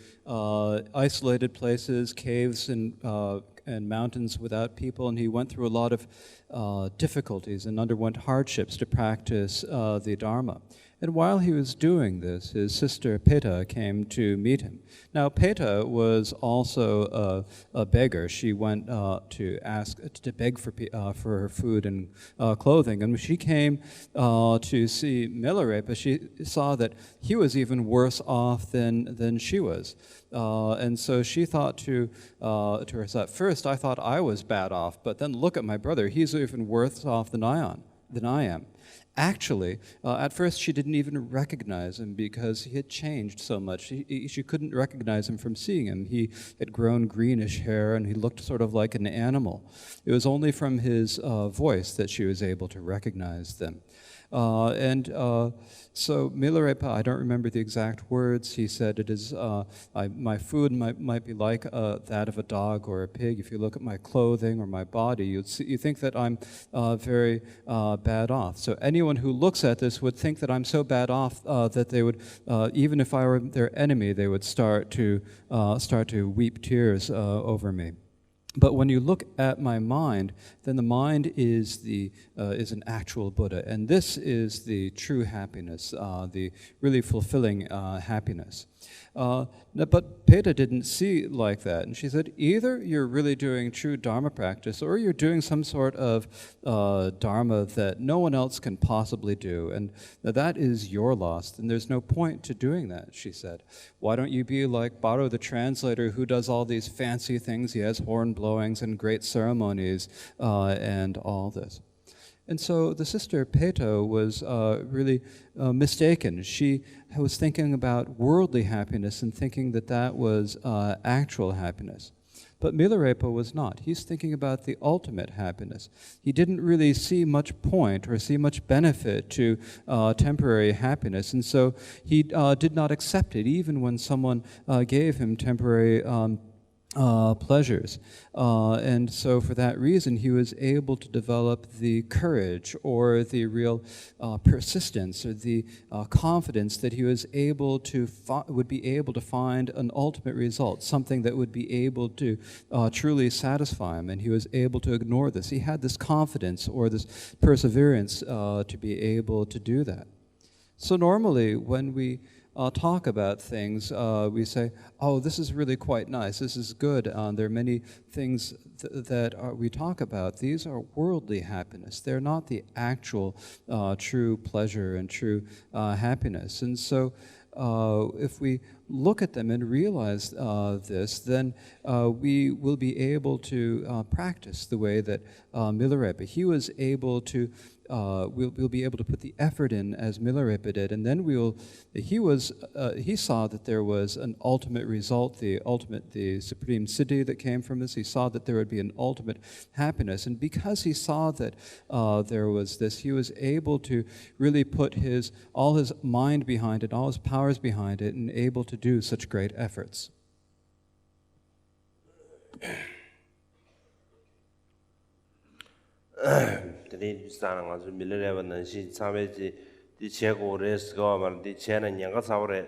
[SPEAKER 2] isolated places, caves and mountains without people, and he went through a lot of difficulties and underwent hardships to practice the Dharma. And while he was doing this, his sister Peta came to meet him. Now, Peta was also a beggar. She went to beg for her food and clothing. And when she came to see Milarepa, she saw that he was even worse off than she was. And so she thought to herself, first I thought I was bad off, but then look at my brother. He's even worse off than I am. Actually, at first she didn't even recognize him because he had changed so much. She couldn't recognize him from seeing him. He had grown greenish hair and he looked sort of like an animal. It was only from his voice that she was able to recognize them. So Milarepa, I don't remember the exact words, he said it is, my food might be like that of a dog or a pig. If you look at my clothing or my body, you think that I'm very bad off. So anyone who looks at this would think that I'm so bad off that they would, even if I were their enemy, they would start to weep tears over me. But when you look at my mind, then the mind is an actual Buddha, and this is the true happiness, the really fulfilling happiness. But Peta didn't see like that, and she said, either you're really doing true Dharma practice, or you're doing some sort of Dharma that no one else can possibly do, and that is your loss, and there's no point to doing that, she said. Why don't you be like Baro the translator, who does all these fancy things? He has horn blowings and great ceremonies and all this. And so the sister Peto was really mistaken. She was thinking about worldly happiness and thinking that that was actual happiness. But Milarepa was not. He's thinking about the ultimate happiness. He didn't really see much point or see much benefit to temporary happiness, and so he did not accept it, even when someone gave him temporary pleasures. And so for that reason, he was able to develop the courage or the real persistence or the confidence that he was able to would be able to find an ultimate result, something that would be able to truly satisfy him, and he was able to ignore this. He had this confidence or this perseverance to be able to do that. So normally when we talk about things, we say, oh, this is really quite nice, this is good. There are many things that we talk about. These are worldly happiness. They're not the actual true pleasure and true happiness. And so if we look at them and realize this, then we will be able to practice the way that Milarepa, he was able to we'll be able to put the effort in as Milarepa did, and then he saw that there was an ultimate result, the supreme siddhi that came from this. He saw that there would be an ultimate happiness, and because he saw that there was this, he was able to really put all his mind behind it, all his powers behind it, and able to do such great efforts.
[SPEAKER 1] Today, starting as a military and she savage the check or rest government, the China Yanga Saure.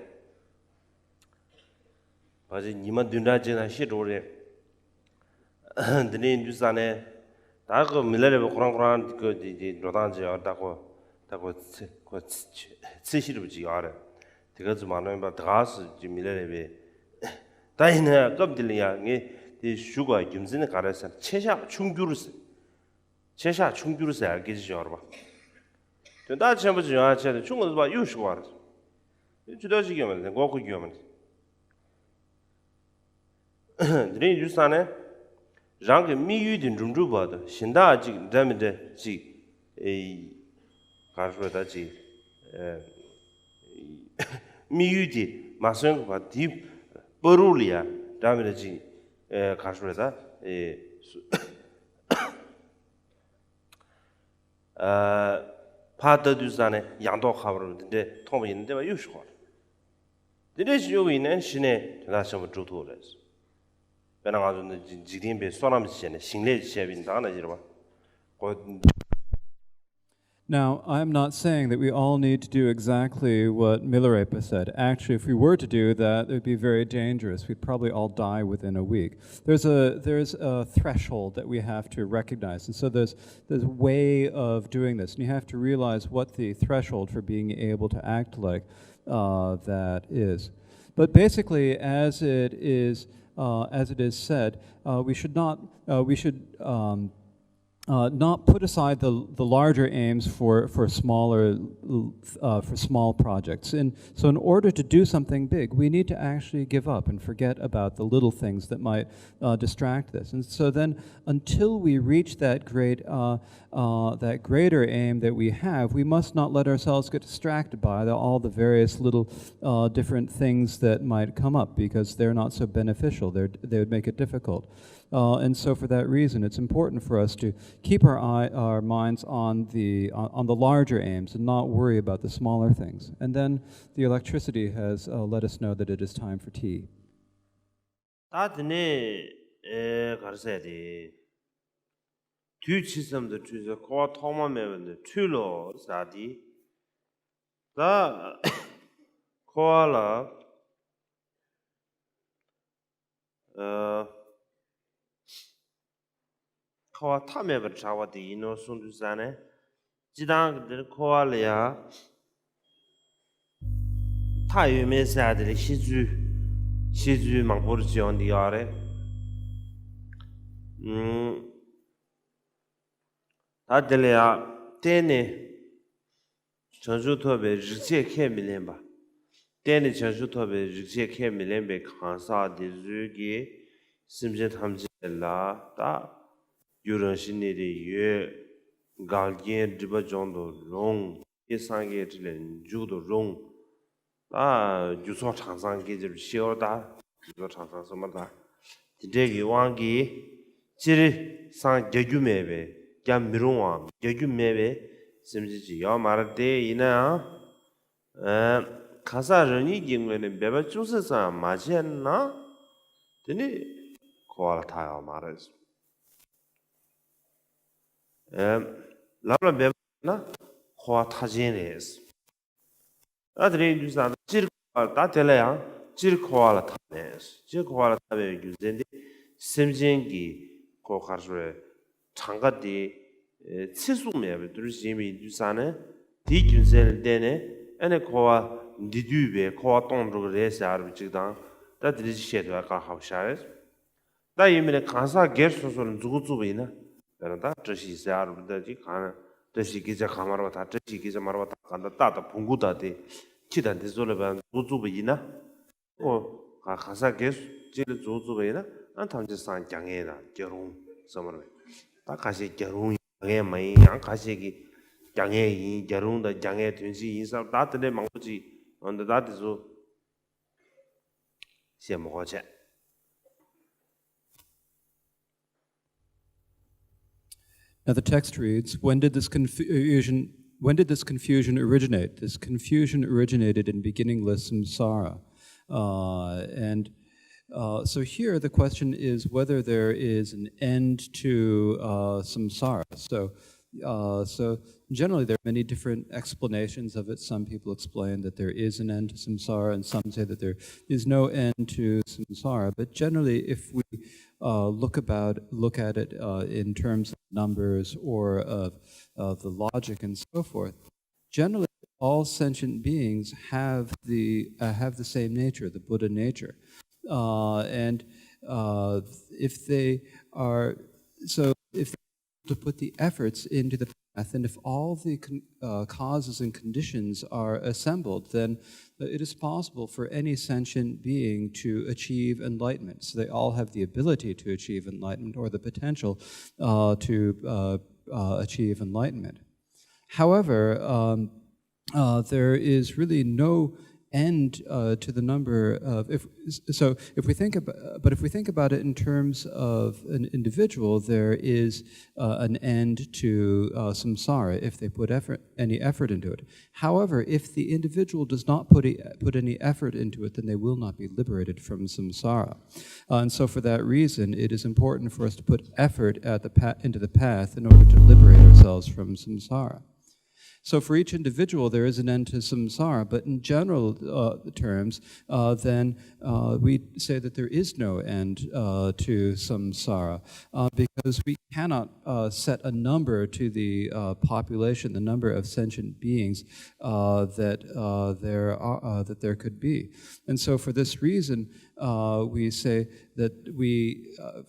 [SPEAKER 1] But in Yima Dundajin, shit or it. The name Dusane, Taco military Kran, the Rodanji or Taco Tsishi Giara. The gods man, but gas, the military. Dina Gobdilia, the sugar, Jimzin Karas, and Chesha Chungurus. 제샤 충주르세 알게지죠, 여러분. 다 전부 저 중국도 봐 유시고 알아. 주도지기면 고고기면. 드린 유산에 장게 미유든 중주바도 신다지 담데 지 가르쳐다지 미유디 마선 바디 버룰이야 담데지 가르쳐다 파더두산에 양도 가버는데 통이 있는데 왜 유시고. 드레시 요인은 신의 다시 한번 주도를. 배나가는 지딘배 소남시에 신뢰 시에빈다나 이러봐.
[SPEAKER 2] Now, I'm not saying that we all need to do exactly what Milarepa said. Actually, if we were to do that, it would be very dangerous. We'd probably all die within a week. There's a threshold that we have to recognize, and so there's a way of doing this, and you have to realize what the threshold for being able to act like that is. But basically, as it is said, we should not put aside the larger aims for small projects. And so in order to do something big, we need to actually give up and forget about the little things that might distract this. And so then until we reach that greater aim that we have, we must not let ourselves get distracted by all the various little different things that might come up, because they're not so beneficial. They would make it difficult. And so for that reason, it's important for us to keep our minds on the larger aims and not worry about the smaller things. And then the electricity has let us know that it is time for tea.
[SPEAKER 1] Koala Kawa tameber chawa di ino sundu zane jidang de koala ya ta yu me sa de xiju mangbo de jiang di yare ta de ya tene changju to be rije ke milen ba tene changju to be rije ke milen be khansa de zu gi simje thamje la ta yuran shini de yue galgien driba jondo rong ye sangye tile judo rong ta juso changsang ge jir xiao da juso changsang soma da de gi wang gi jiri sang gegyu mebe gyam mirong wa gegyu mebe simji ji ya mar de ina kasa rani jingwe ne beba chuse sa ma chen na tini koala ta ya mar labla beba na koa tajin is adre dusa jir ta tele ya jir koala tanes jir koala tabe gyuzende simjengi ko kharjwe changa di tsisu mebe durjimi dusane di gyuzel dene ene koa didube koa tondro resa arbi chigdan da dirij shedwa ka hawshares da yimene kansa gersoson zuguzubina da zhishi sayar da ji kana zhishi giza kamarwa ta zhishi giza marwa ta kanda da pungu da de kidan de zole ban zuzu bina o ka khasa ges jil zuzu bina an tamje san jangye da gerung samar ta kashi gerung ge mai yang kashi gi jangye yin gerung da jangye tunji yin sa da de mangji on da de zo xie mo che.
[SPEAKER 2] Now the text reads, when did this confusion originate? This confusion originated in beginningless samsara. So here the question is whether there is an end to samsara. So generally there are many different explanations of it. Some people explain that there is an end to samsara, and some say that there is no end to samsara. But generally, if we look at it in terms of numbers or of the logic and so forth, generally all sentient beings have the same nature, the Buddha nature, and if they are to put the efforts into the path, and if all the causes and conditions are assembled, then it is possible for any sentient being to achieve enlightenment. So they all have the ability to achieve enlightenment or the potential to achieve enlightenment. However, there is really no end to the number of if we think about it in terms of an individual, there is an end to samsara if they put any effort into it. However, if the individual does not put any effort into it, then they will not be liberated from samsara. And so for that reason, it is important for us to put effort into the path in order to liberate ourselves from samsara. So for each individual, there is an end to samsara, but in general terms, then we say that there is no end to samsara because we cannot set a number to the population, the number of sentient beings that there could be. And so for this reason, we say that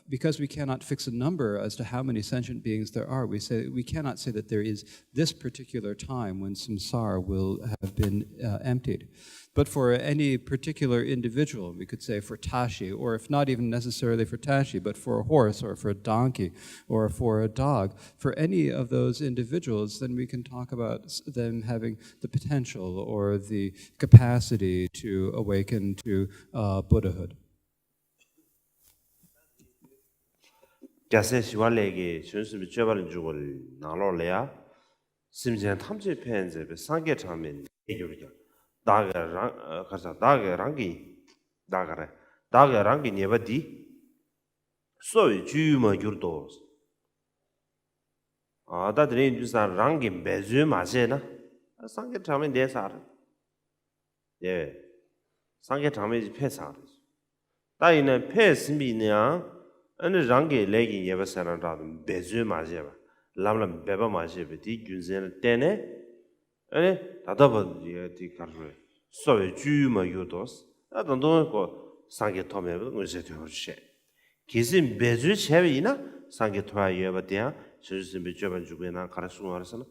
[SPEAKER 2] because we cannot fix a number as to how many sentient beings there are, we cannot say that there is this particular time when samsara will have been emptied. But for any particular individual, we could say for Tashi, or if not even necessarily for Tashi, but for a horse or for a donkey or for a dog, for any of those individuals, then we can talk about them having the potential or the capacity to awaken to Buddhahood.
[SPEAKER 1] Gase Shivalegi, Shunsubi Jabal Jewel, Nalolea, Simjan Tamji Penze, Sange Tamin, Ejuria, Daga Rangi, Daga Rangi never di, so Juma Yurdos. That ranges are Rangin Bezu Mazena, Sange Tamin Desar. Yeah, Sange Tamin is Pesar. Daina Pes Minia. And Rangi Legi Yevasan Bezu Mazeva, Lamlam Beba Majev, the Gunzen Tene, and Adaba the Carre. So Juma Yudos, I don't know Sange Tome, was it your share. Kissing Bezu Chavina, Sange Toya Yevatia, Susan Bijovan Jubina Carson,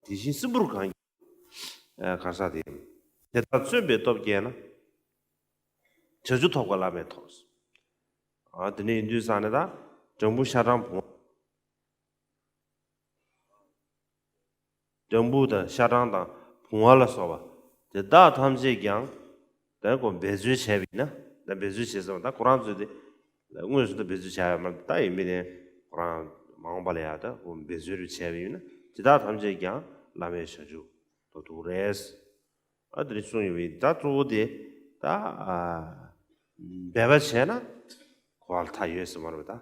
[SPEAKER 1] Tishin Subrukan Carsati. That's a bit of Gena. 제주도가 라메토스. 드니 인두산에다 정부 샤랑 정부의 샤랑다 봉화라서 봐. 다 탐지경 대고 배주 체비나 나 배주 체서 다 쿠란즈데 응어스도 배주 체하면 다 이미네 쿠란 망발해야다. 배주를 체비나 다 탐지경 라메셔주 또 두레스 아들이 소유이 다 조데 다 Bevachena, qualta US Marvata,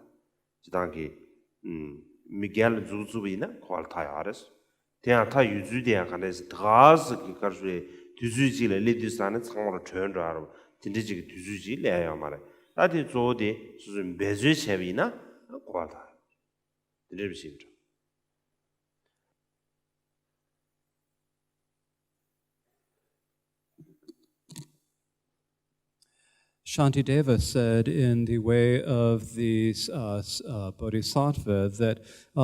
[SPEAKER 1] Jidangi Miguel Zuzubina, qualta Ares, Teanta Yuzudia Canes, Draz, Kikaswe, Tuzuji, Lidistan, and some turned out Tindiji, Tuzuji, Leamare. That is all the Susan Bezu Chevina, qualta. The Libsint.
[SPEAKER 2] Shantideva said in the way of the Bodhisattva that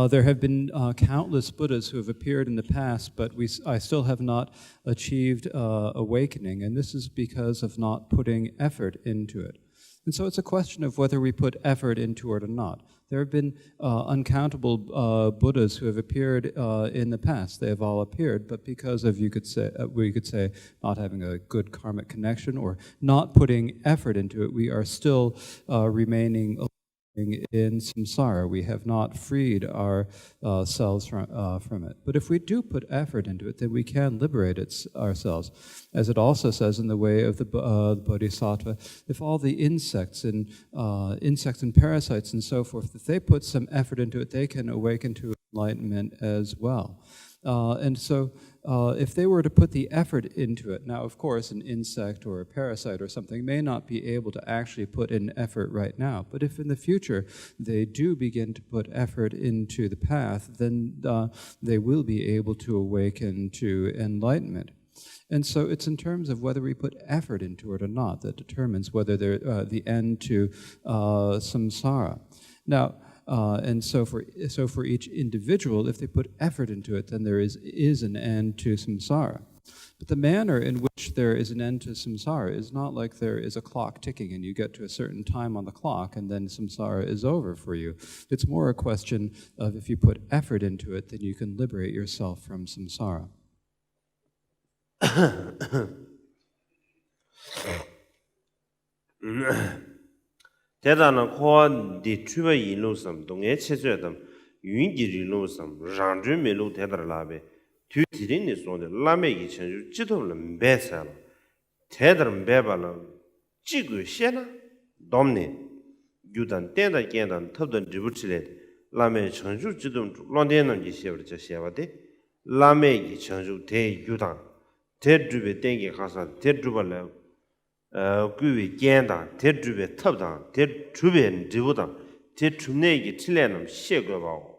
[SPEAKER 2] there have been countless Buddhas who have appeared in the past, but I still have not achieved awakening, and this is because of not putting effort into it. And so it's a question of whether we put effort into it or not. There have been uncountable Buddhas who have appeared in the past. They have all appeared, but because of, we could say, not having a good karmic connection or not putting effort into it, we are still remaining in samsara. We have not freed ourselves from it. But if we do put effort into it, then we can liberate ourselves. As it also says in the way of the Bodhisattva, if all the insects and parasites and so forth, if they put some effort into it, they can awaken to enlightenment as well. And so if they were to put the effort into it, now of course an insect or a parasite or something may not be able to actually put in effort right now, but if in the future they do begin to put effort into the path, then they will be able to awaken to enlightenment. And so it's in terms of whether we put effort into it or not that determines whether they're the end to samsara. Now, and so for each individual, if they put effort into it, then there is an end to samsara. But the manner in which there is an end to samsara is not like there is a clock ticking and you get to a certain time on the clock and then samsara is over for you. It's more a question of if you put effort into it, then you can liberate yourself from samsara.
[SPEAKER 1] 대단한 코안 디 추바 일로섬 동에 체제담 윤기리로섬 장주메로 대달라베 뒤지린이 손데 라메기 천주 지도는 배살 대달은 배발은 지구 셰나 domne 유단 땡다 겐단 탑던 지부치레 라메 천주 지도 런데는 기시버저 셰바데 라메기 천주 대 유단 대주베 땡게 가서 대주발래 그위 겐다 대주베 탑다 대주베 지부다 대주내기 칠레는 셰거바오.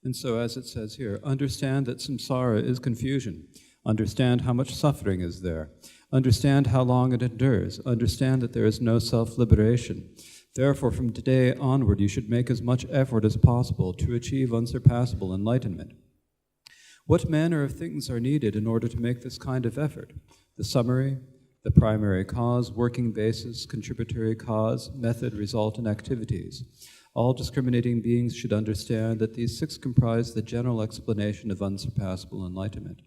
[SPEAKER 2] And so, as it says here, understand that samsara is confusion. Understand how much suffering is there. Understand how long it endures. Understand that there is no self-liberation. Therefore, from today onward, you should make as much effort as possible to achieve unsurpassable enlightenment. What manner of things are needed in order to make this kind of effort? The summary, the primary cause, working basis, contributory cause, method, result, and activities. All discriminating beings should understand that these six comprise the general explanation of unsurpassable enlightenment.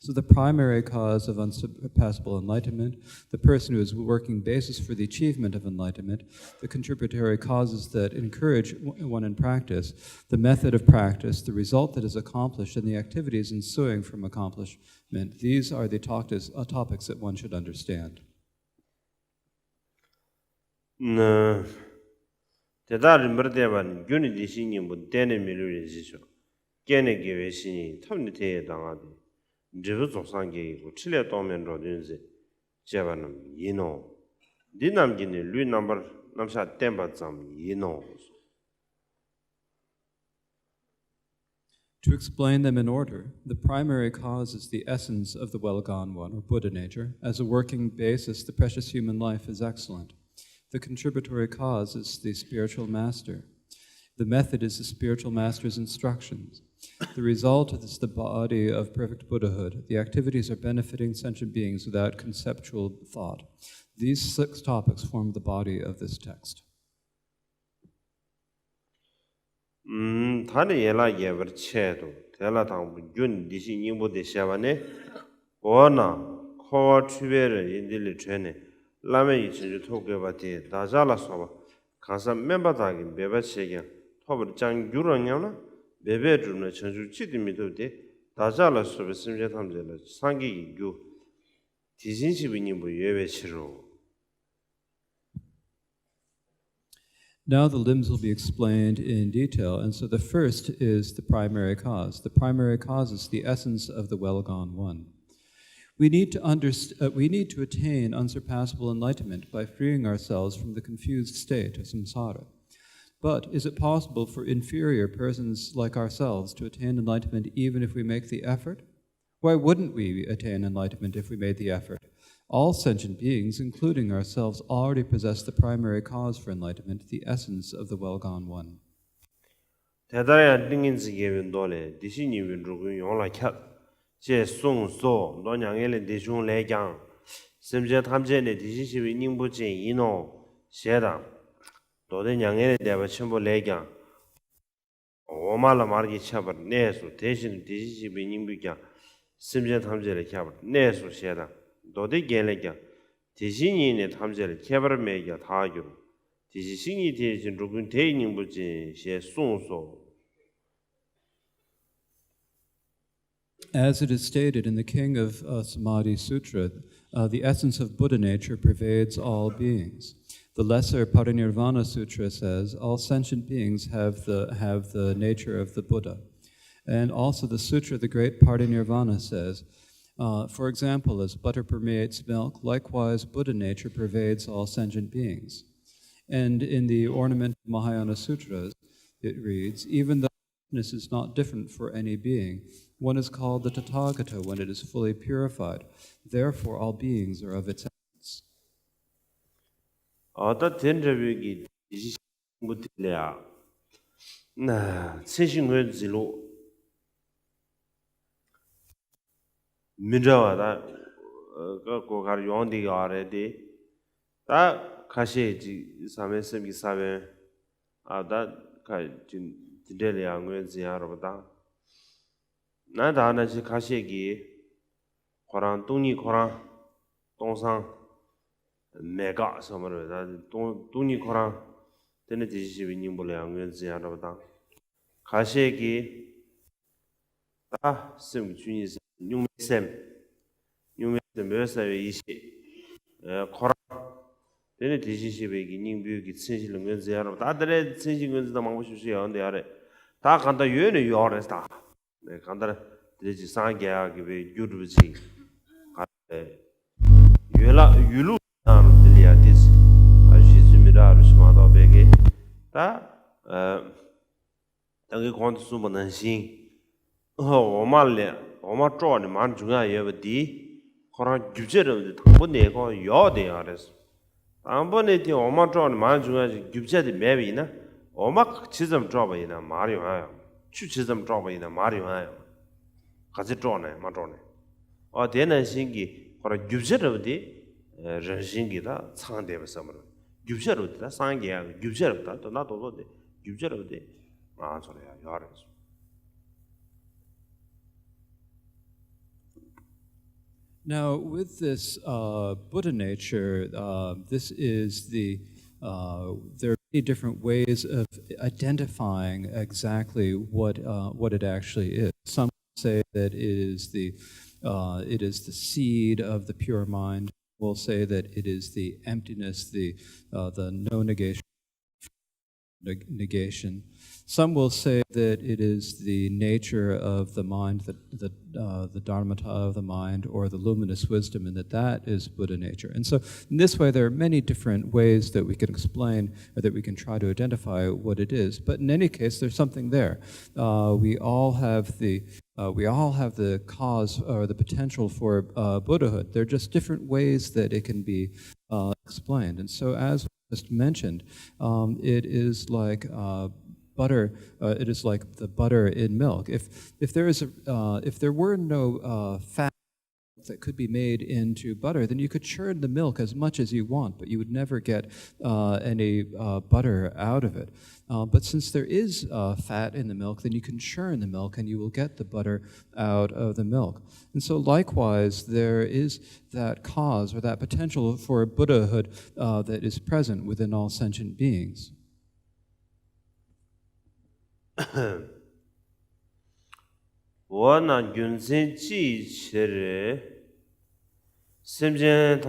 [SPEAKER 2] So the primary cause of unsurpassable enlightenment, the person who is working basis for the achievement of enlightenment, the contributory causes that encourage one in practice, the method of practice, the result that is accomplished, and the activities ensuing from accomplishment. These are the topics that one should understand.
[SPEAKER 1] dribu zoksangi ku chile tomen rodunze jebanam yino dinam gini lu number namsha temba zam yino.
[SPEAKER 2] To explain them in order, the primary cause is the essence of the well-gone one, or Buddha nature. As a working basis, the precious human life is excellent. The contributory cause is the spiritual master. The method is the spiritual master's instructions. The result is the body of perfect Buddhahood. The activities are benefiting sentient beings without conceptual thought. These 6 topics form the body of this text.
[SPEAKER 1] Thani yela yever chedo, tela tang yun dishi nyingbo de shabane, ona kowa chubere yindili chene, lame yichinju toke bati, dajala soba, kansa memba tangi beba chegya, tobar jang gyuranyana, bebe drumna chanchu chidi mitode, dajala soba simje tamjela, sangi gyu, tishinchibi nyingbo yewe chiro.
[SPEAKER 2] Now the limbs will be explained in detail, and so the first is the primary cause. The primary cause is the essence of the well-gone one. We need to attain unsurpassable enlightenment by freeing ourselves from the confused state of samsara. But is it possible for inferior persons like ourselves to attain enlightenment even if we make the effort? Why wouldn't we attain enlightenment if we made the effort? All sentient beings, including ourselves, already possess the primary cause for enlightenment, the essence of the well-gone one.
[SPEAKER 1] 도대 게래가 대신이네 탐제를 개발매가 다교 대신이 대신 누군 대인인 부지 시 송소.
[SPEAKER 2] As it is stated in the King of Samadhi Sutra, the essence of Buddha nature pervades all beings. The lesser Parinirvana Sutra says all sentient beings have the nature of the Buddha. And also the Sutra, the Great Parinirvana says, for example, as butter permeates milk, likewise Buddha nature pervades all sentient beings. And in the Ornament Mahayana Sutras, it reads, even though this is not different for any being, one is called the Tathagata when it is fully purified. Therefore, all beings are of its essence.
[SPEAKER 1] 민자와다 고가르 용디가 아래디 다 가시지 사메스미 사베 아다 가진 디델이야 응외지야로다 나다나지 가시기 고란 동니 고란 동상 메가 섬으로다 동니 고란 되는 지시비 님불에 응외지야로다 가시기 다 심준이 뉴메셈 메사에 이시 코라 되는 디시시베기 닝비기 친실은 건지하러 다들의 친신 건지도 망보십시오. 근데 아래 다 간다 유연의 요래다. 네 간다 되지 상계하기 왜 유르지 가에 유루 나는 들려야지 아시즈미라 루스마도 베게 다 당의 권수문은 신 오말래 오마 쪼니 만 중요한 예버디 코란 규제를 당번에 거 요대 알았어. 당번에 디 오마 쪼니 만 중요한 규제의 매비나 오마 지점 쪼바이나 말이야. 추지점 쪼바이나 말이야. 같이 쪼네 마 쪼네. 되는 신기 코란 규제를디人신기다 상대버 섬으로. 규제를다 상계야. 규제를다 또 나도도 규제를디 아 소리야. 요알았어.
[SPEAKER 2] Now, with this Buddha nature, this is there are many different ways of identifying exactly what it actually is. Some say that it is the seed of the pure mind. Will say that it is the emptiness, the no negation. Some will say that it is the nature of the mind, the dharmata of the mind, or the luminous wisdom, and that is Buddha nature. And so, in this way, there are many different ways that we can explain, or that we can try to identify what it is. But in any case, there's something there. We all have the cause or the potential for Buddhahood. They're just different ways that it can be explained. And so, as just mentioned, it is like butter. It is like the butter in milk. If there were no fat that could be made into butter, then you could churn the milk as much as you want, but you would never get any butter out of it. But since there is fat in the milk, then you can churn the milk and you will get the butter out of the milk. And so likewise, there is that cause or that potential for Buddhahood that is present within all sentient beings.
[SPEAKER 1] 워나 균센지 체레 심제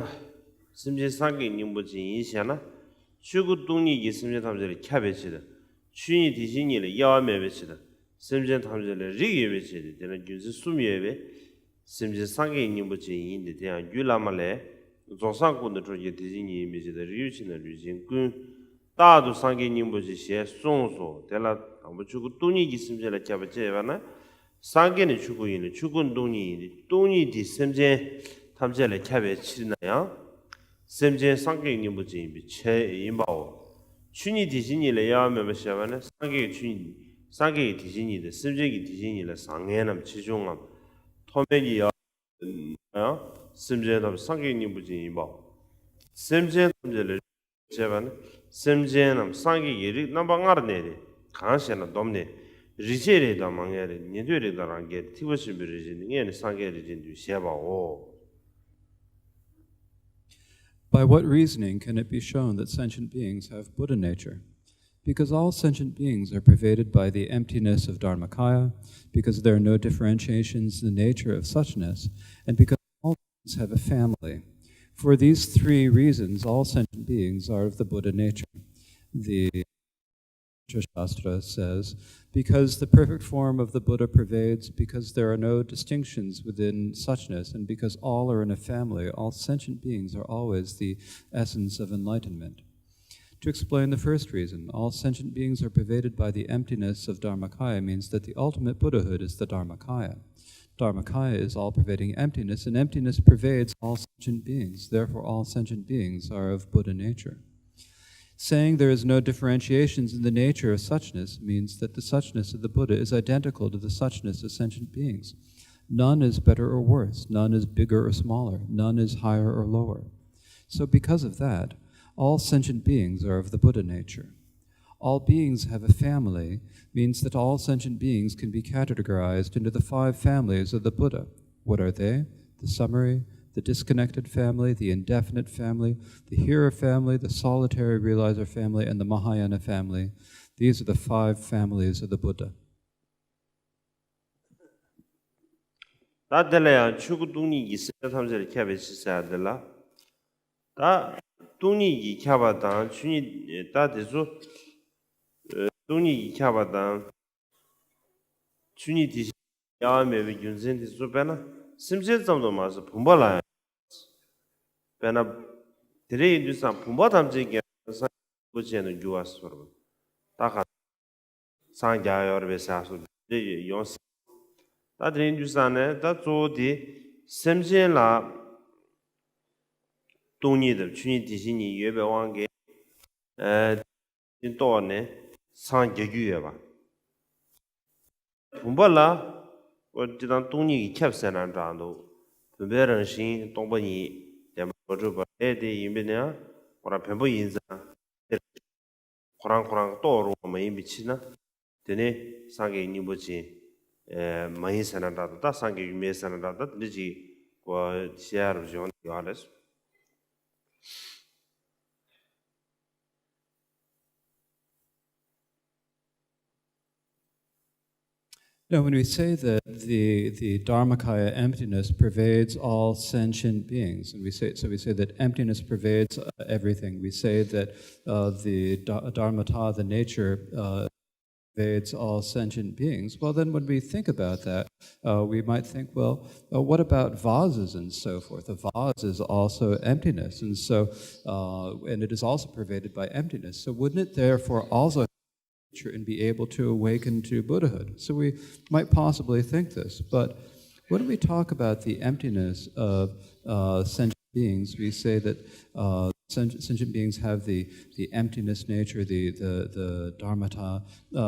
[SPEAKER 1] 상기 님부지 인샤나 추구 동리기 심제 탐제를 캬베치다 추니 디신이를 야와메베치다 심제 탐제를 리게베치다 되는 균스 수미에베 심제 상기 님부지 인데 대한 유라말레 조상군의 저기 디신이 메지다 리유치나 리진군 다도 상기 님부지 시에 송소 될라 아무 추구 동리기 심제를 캬베치바나 상계는 추구인은 추군 동이 디 셈제 탐제를 캬베 치나야 셈제 상계님 뭐지 체 임바오 춘이 디진이래 야면 뭐시야바네 상계 춘이 상계 디진이데 셈제기 디진이래 상해남 치종함 토메기 야 셈제 탐 상계님 뭐지 임바오 셈제 탐제를 제바네 셈제남 상계 예리 남방아르네리 강시나 dom네 리제레 담앙야레 니드레 다랑게 티버시비르진 니에 상게르진 두시아바오.
[SPEAKER 2] By what reasoning can it be shown that sentient beings have Buddha nature? Because all sentient beings are pervaded by the emptiness of Dharmakaya, because there are no differentiations in the nature of suchness, and because all beings have a family. For these three reasons, all sentient beings are of the Buddha nature. The Shastra says, because the perfect form of the Buddha pervades, because there are no distinctions within suchness, and because all are in a family, all sentient beings are always the essence of enlightenment. To explain the first reason, all sentient beings are pervaded by the emptiness of Dharmakaya means that the ultimate Buddhahood is the Dharmakaya. Dharmakaya is all-pervading emptiness, and emptiness pervades all sentient beings. Therefore, all sentient beings are of Buddha nature. Saying there is no differentiations in the nature of suchness means that the suchness of the Buddha is identical to the suchness of sentient beings. None is better or worse, none is bigger or smaller, none is higher or lower. So because of that, all sentient beings are of the Buddha nature. All beings have a family means that all sentient beings can be categorized into the 5 families of the Buddha. What are they? The summary, the disconnected family, the indefinite family, the hearer family, the solitary realizer family, and the Mahayana family. These are the 5 families of the Buddha.
[SPEAKER 1] 다들래야 추구 동리기 심제 탐제를 캬베 치사야들라 다 동리기 캬바다 추니 다데조 동리기 캬바다 추니 디시 야메베 균센디 소베나 심제 점도 마서 분발라 베나 드레 인두산 분바 탐제기 사 보지에는 주왔어 다가 상자여베사서 데 용스 다드레 인두산에 다 조디 심제라 동니의 추니 디신이 예배왕게 인도네 상계규여바 분발라 어디단 동니 캡세난다도 분배런신 동번이 대마저바 에데 임베냐 오라 뱀보 인자 코랑코랑 또로 많이 미치나 되네 상계 님보지 많이 사난다도 다 상계 유매사난다도 되지 kwa share John Gales.
[SPEAKER 2] Now, when we say that the Dharmakaya emptiness pervades all sentient beings, and we say that emptiness pervades everything. We say that the Dharmata, the nature, pervades all sentient beings. Well, then when we think about that, we might think, well, what about vases and so forth? A vase is also emptiness, and so and it is also pervaded by emptiness. So wouldn't it therefore also and be able to awaken to Buddhahood? So we might possibly think this, but when we talk about the emptiness of sentient beings, we say that sentient beings have the emptiness nature, the dharmata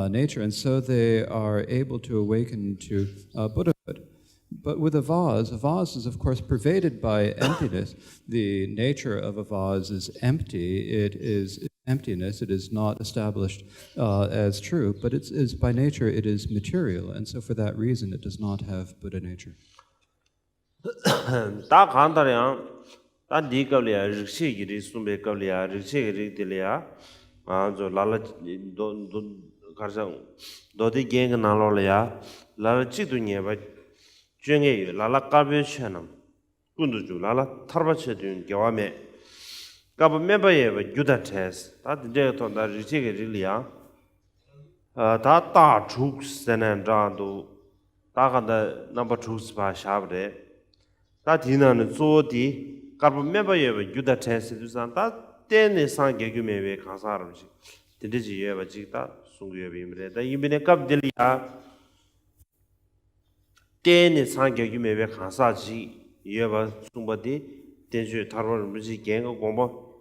[SPEAKER 2] nature, and so they are able to awaken to Buddhahood. But with a vase is of course pervaded by emptiness. The nature of a vase is empty. It is emptiness. It is not established as true, but it is by nature it is material, and so for that reason it does not have Buddha nature.
[SPEAKER 1] Ta khandaryang ta di kavliya rikshi giri sumbe kavliya rikshi giri dilya jo lala do karsang do di geng nalo ya lala chidu nyeba jenge lala kabye chenam kundu ju lala tharba chedun gewame kaba memba yeba yuda test ta de to da rikshi giri liya ta ta chuk senen do ta khanda number 2 ba shabre 다 디나는 조디 가르 멤버에 유다 텐스 두산 다 때네 상계규메에 가사르지 되지 예바 지다 송규에 비미래 다 이민에 갑들이야 때네 상계규메에 가사지 예바 송바디 대주 타로 무지 갱거 공부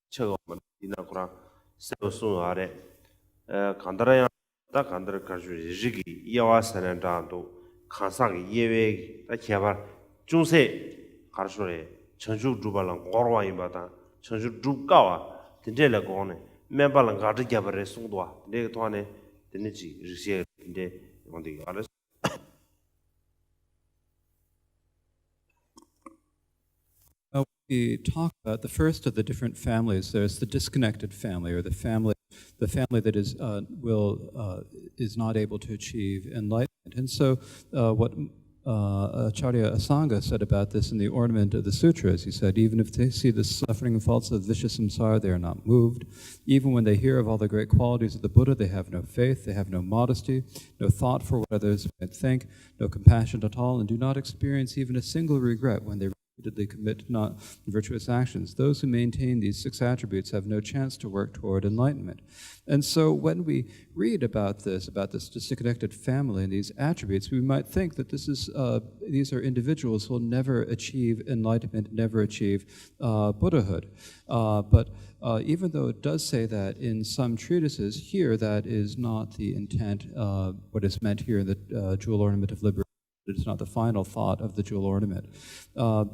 [SPEAKER 1] 저거 디나구라 세우수 아래 간다라야 다 간다를 가지고 지기 이와서는 다도 가상 예외 다 개발 중세 가르소래 전주 주발랑 고로와이 바다 전주 주가와 된데라 고네 멤버랑 가르 개발에 송도와 내가 도안에 되는지 리시에 근데 뭔데 알았어.
[SPEAKER 2] We talk about the first of the different families. There's the disconnected family, or the family that is not able to achieve enlightenment. And so, what Acharya Asanga said about this in the Ornament of the Sutras, he said, even if they see the suffering and faults of vicious samsara, they are not moved. Even when they hear of all the great qualities of the Buddha, they have no faith, they have no modesty, no thought for what others might think, no compassion at all, and do not experience even a single regret when they repeatedly commit not virtuous actions. Those who maintain these 6 attributes have no chance to work toward enlightenment. And so when we read about this disconnected family and these attributes, we might think that these are individuals who will never achieve enlightenment, never achieve Buddhahood. But even though it does say that in some treatises, here that is not the intent, what is meant here in the Jewel Ornament of Liberation. It's not the final thought of the Jewel Ornament.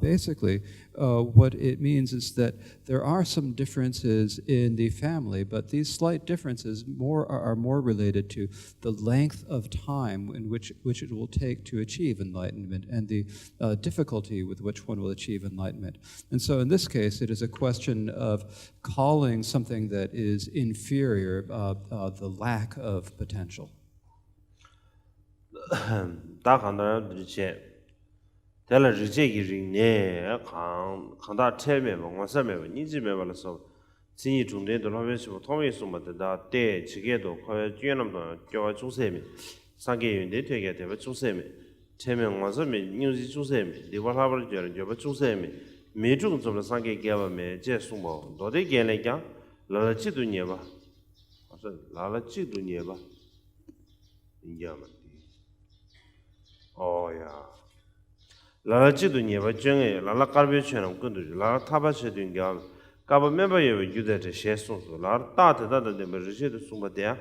[SPEAKER 2] Basically, what it means is that there are some differences in the family, but these slight differences are more related to the length of time in which it will take to achieve enlightenment and the difficulty with which one will achieve enlightenment. And so in this case, it is a question of calling something that is inferior the lack of potential.
[SPEAKER 1] 다 간다는 드리체 대라 리제기 링네 강다 체메 뭔가서메 니지메 발서 진이 중대도 로베스 통해 숨마다 때 지게도 거의 주연함도 저 중세메 상계윤대 되게 되버 중세메 체명 와서메 뉴지 중세메 리바라버 저런 저 중세메 매중 좀 상계 개발메 제수모 너데 개내가 라라치도 녀바 그래서 라라치도 녀바 인자만 오야 라라치도 녀바 정에 라라 깔베처럼 근도 라라 타바셔도 겨 가바 멤버에 유대데 셰송소 라 따다다데 메르시도 숨바데야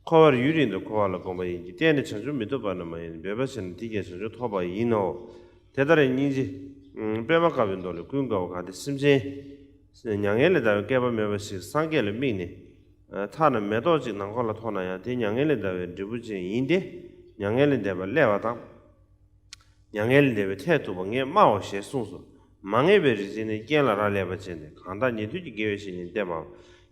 [SPEAKER 1] 코어 유린도 코알라 공바인지 때네 천주 미도바나마인 베바신 디게 천주 토바 이노 대다레 니지 빼마가빈도를 군가고 가데 심지 냥엘레다 깨바 멤버시 상계를 미니 타는 메도지 난걸라 토나야 대냥엘레다 드부지 인데 냥엘레데 레와다 양엘 데베 태도 방에 마오셰 송소 망에베 리진의 깨라라 레바진데 간다 니투기 계획신인 때마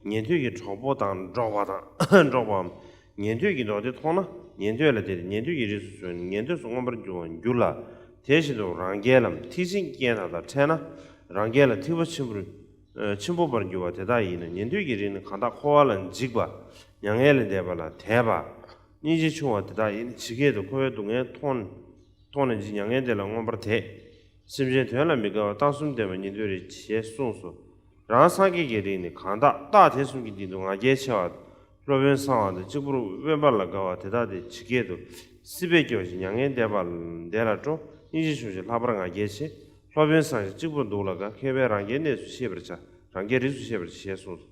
[SPEAKER 1] 니투기 초보당 조바당 조밤 니투기 너데 토나 니투엘레 데 니투기 리수 니투 송엄버 조원 줄라 대시도 랑겔람 티신 깨나다 체나 랑겔라 티버침을 침보버 조와 대다이는 니투기 리는 간다 코알은 직바 양엘레 데발라 대바 니지 추와 대다이 지게도 고여동에 돈은 양에 되는 엄버테 심지어 되려미가 다숨 되면 니들이 지에 송소 라사기 게리니 간다 다 대숨기 디동아 예셔 로벤상의 집으로 왼발라가 대다디 지게도 시베교시 양에 대발 내라죠 이지수지 라브랑아 예시 로벤상의 집으로 놀라가 케베랑 예네수 시버자 랑게리수 시버자 시에송소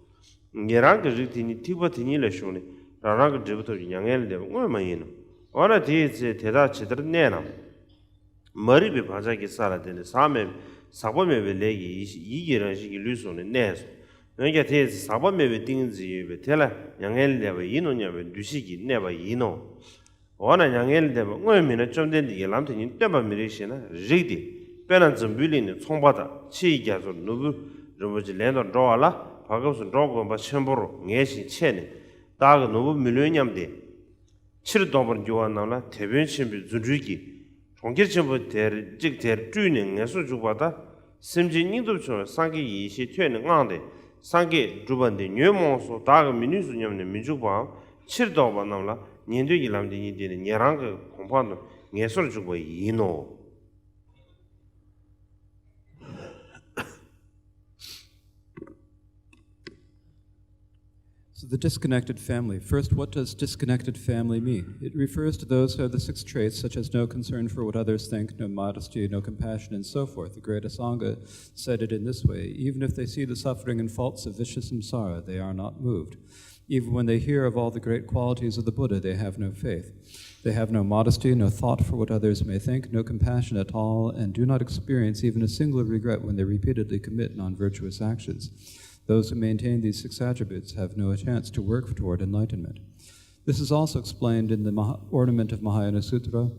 [SPEAKER 1] 니랑 그 리티니 티버티니를 쇼니 라랑 집부터 양에 되면 뭐마이노 어나 디제 대다 제대로 내나 머리비 바자기 살아되는 사매 사범의 레기 이기런 식이 루소는 내서 그러니까 대해서 사범의 띵지 tel라 양엘레바 이노냐베 두시기 내바 이노 원한 양엘레바 뭐미는 좀 된디 람트니 때바 미리시나 리디 빼난 좀 빌리는 총바다 치이가서 누구 로버지 랜더 droala 바가서 dro고 바 첨보로 녜시 체네 다가 누구 밀려냠데 치르도번 교환나나 대변 신비 주주기 종결전부 직대 주는 예수 주바다 심진님도 저 상기 이시 퇴는 안데 상기 주반데 뇌모소 다가 민주수념의 민주방 치르도바 나올라 년도기 남진이 되는 예랑 공판도 예수를 주고 이노
[SPEAKER 2] So the disconnected family. First, what does disconnected family mean? It refers to those who have the 6 traits, such as no concern for what others think, no modesty, no compassion, and so forth. The great Asanga said it in this way: even if they see the suffering and faults of vicious samsara, they are not moved. Even when they hear of all the great qualities of the Buddha, they have no faith. They have no modesty, no thought for what others may think, no compassion at all, and do not experience even a single regret when they repeatedly commit non-virtuous actions. Those who maintain these 6 attributes have no chance to work toward enlightenment. This is also explained in the Ornament of Mahayana Sutra.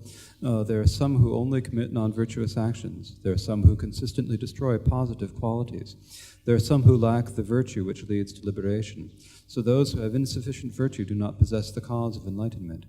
[SPEAKER 2] There are some who only commit non-virtuous actions. There are some who consistently destroy positive qualities. There are some who lack the virtue which leads to liberation. So those who have insufficient virtue do not possess the cause of enlightenment.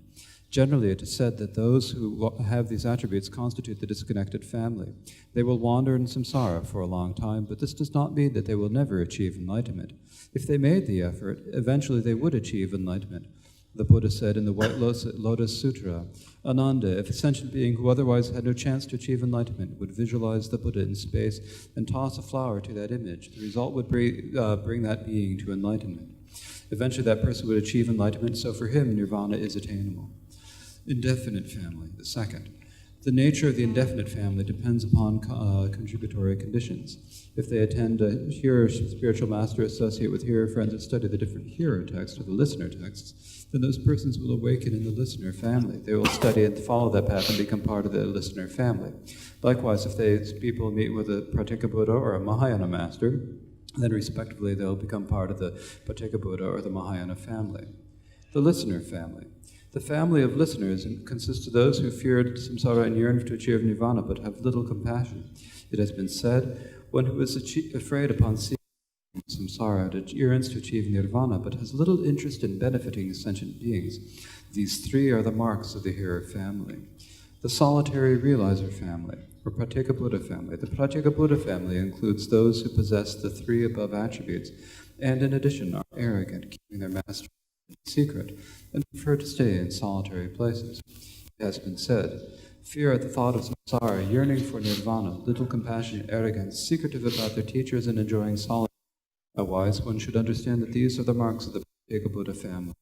[SPEAKER 2] Generally, it is said that those who have these attributes constitute the disconnected family. They will wander in samsara for a long time, but this does not mean that they will never achieve enlightenment. If they made the effort, eventually they would achieve enlightenment. The Buddha said in the White Lotus Sutra, Ananda, if a sentient being who otherwise had no chance to achieve enlightenment would visualize the Buddha in space and toss a flower to that image, the result would bring that being to enlightenment. Eventually that person would achieve enlightenment, so for him nirvana is attainable. Indefinite family, the second. The nature of the indefinite family depends upon contributory conditions. If they attend a hearer spiritual master, associate with hearer friends, and study the different hearer texts or the listener texts, then those persons will awaken in the listener family. They will study and follow that path and become part of the listener family. Likewise, if these people meet with a Pratyeka Buddha or a Mahayana master, then respectively they'll become part of the Pratyeka Buddha or the Mahayana family. The listener family. The family of listeners consists of those who feared samsara and yearn to achieve nirvana but have little compassion. It has been said, one who is afraid upon seeing samsara and yearns to achieve nirvana but has little interest in benefiting sentient beings. These 3 are the marks of the hearer family. The solitary realizer family, or Pratyeka Buddha family. The Pratyeka Buddha family includes those who possess the 3 above attributes and in addition are arrogant, keeping their master secret, and prefer to stay in solitary places. It has been said, fear at the thought of samsara, yearning for nirvana, little compassion, arrogance, secretive about their teachers, and enjoying solitude. A wise one should understand that these are the marks of the Pratyeka Buddha family.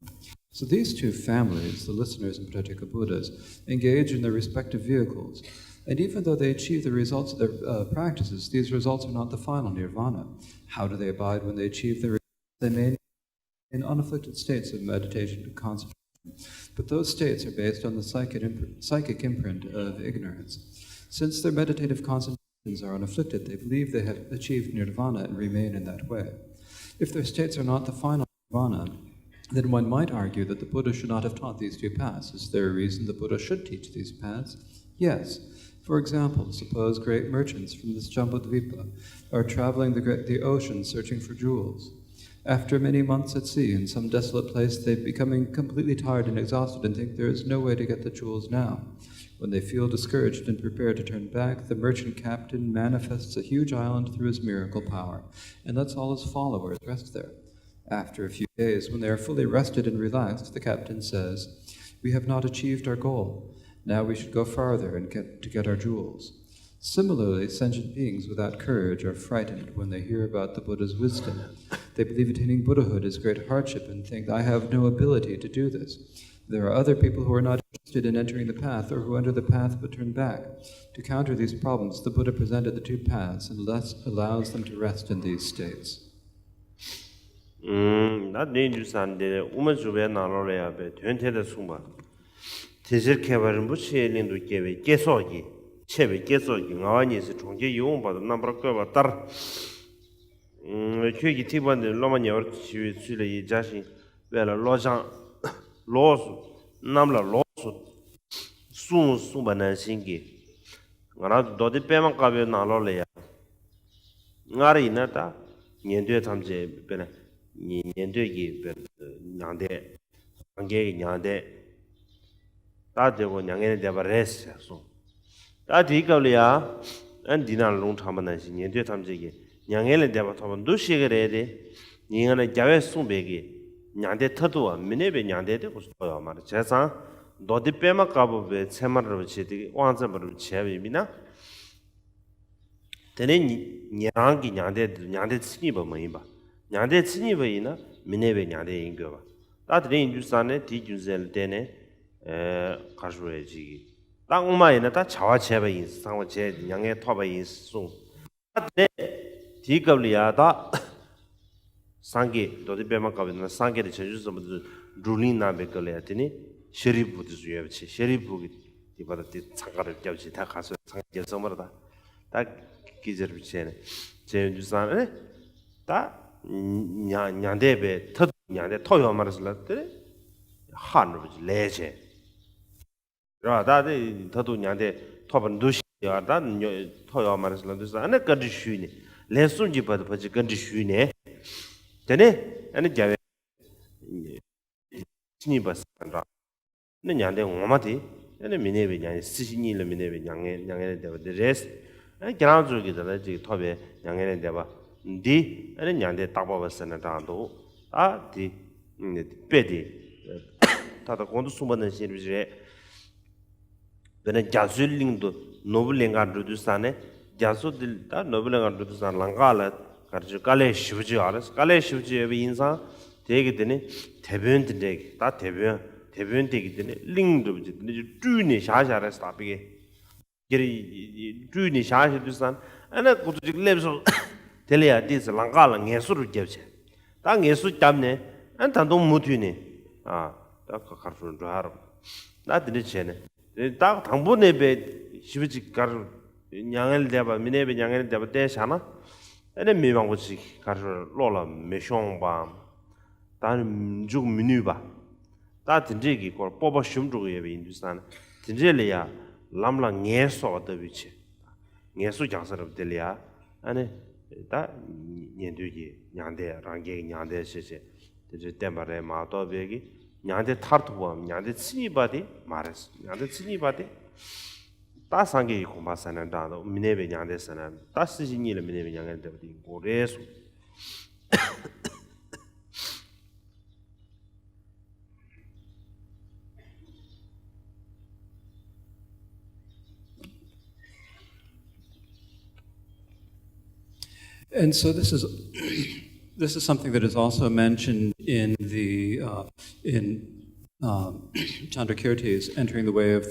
[SPEAKER 2] So these 2 families, the listeners and Pratyeka Buddhas, engage in their respective vehicles. And even though they achieve the results of their practices, these results are not the final nirvana. How do they abide when they achieve the results? They may in unafflicted states of meditation and concentration. But those states are based on the psychic imprint of ignorance. Since their meditative concentrations are unafflicted, they believe they have achieved nirvana and remain in that way. If their states are not the final nirvana, then one might argue that the Buddha should not have taught these 2 paths. Is there a reason the Buddha should teach these paths? Yes. For example, suppose great merchants from this Jambudvipa are traveling the ocean searching for jewels. After many months at sea in some desolate place, they're becoming completely tired and exhausted and think there is no way to get the jewels now. When they feel discouraged and prepare to turn back, the merchant captain manifests a huge island through his miracle power and lets all his followers rest there. After a few days, when they are fully rested and relaxed, the captain says, "We have not achieved our goal. Now we should go farther and get our jewels." Similarly, sentient beings without courage are frightened when they hear about the Buddha's wisdom. They believe attaining Buddhahood is great hardship and think, "I have no ability to do this." There are other people who are not interested in entering the path or who enter the path but turn back. To counter these problems, the Buddha presented the two paths and thus allows them to rest in these states.
[SPEAKER 1] 나 내주산데 우먼주베 나로래야 베 된테다 숨바 제실케바는 무시엘린도 계획 계속이 체베 계속이 나와니스 총계 용바도 남버거바 따 최기 티반데 로마니 어치위 수리 자신 왜라 로장 로스 남라 로스 수바난 신기 나라 도디 빼만 가베 나로래야 나리나다 년도에 잠제 베나 년도기 냥데 안게 냥데 다되고 냥에 대바 레스서 다디가리아 안디나 롱타만나시 년도에 잠제기 냥에 대바 타만 두시게레데 닝하나 자외 숨베기 냥데 터도와 미네베 냥데데 고스토야 말 제사 너디 빼마 가보베 체마르 치디 왕자버르 체비미나 데네 냥기 냥데 치니바 뭐이바 냥데 치니바이나 미네베 냥데 인거바 다들이 인주산에 디주젤 데네 가르웨지 땅마이나 다 자와체바인 상와체 냥에 토바인 송 다데 디갑리아다 상게 너디 빼마 가베나 상게의 제주서부터 룰린나베걸레아티니 셰리부드즈여치 셰리부기 디바다티 상가를 껴지 다 가서 상게 섬으로다 다 기저비체네 제주산에 다 냥데베 터 냥데 토요 말았을때 한르지 레제 라다데 터도 냥데 토번 두시야 다 토요 말았을때 안에 컨디슈니 레슨지 바도 버지 컨디슈네 되네 아니 자베 신이바스라 네 냥데 오마디 네 미네베 냥 스시니르 미네베 냥에 데바 레스 아니 그라운드기다 지 토베 냥에 데바 디 아니 냥데 딱바버스나 다도 아디 베디 다다 공도 숨바는 시르제 베네 자술링도 노블랭가르두산에 자수들 다 노블랭가르두산 랑가라 가르주 칼레 시부지 알았어 칼레 시부지에 인사 되게 되네 대변인데 다 대변 되게 되네 링도 이제 쭈니 샤샤라 스타비게 게리 쭈니 샤샤두산 아나 고도직 랩서 텔레야 디스 랑가라 예수를 겹체 당 예수 잡네 안 단도 못이네 아다 가르는 줄 알아 나 들으체네 딱 당분에베 시부지 가르 냥을 대바 미네베 냥을 대바 대샤나 에네 미망고치 가르 로라 메숑바 단 juk minuba ta tinjegi ko poba shumju ye be hindustan tinjeleya lamla ngeso de biche ngeso jangsar de leya ane ta nyendugi nyande range nyande shese de tembare ma to begi nyande tartwa nyande chibade mares nyande chibade ta sange ko masana da minebe nyande sana ta sijini le minebe nyande de ko resu
[SPEAKER 2] And so this is something that is also mentioned in the Chandrakirti's entering the way of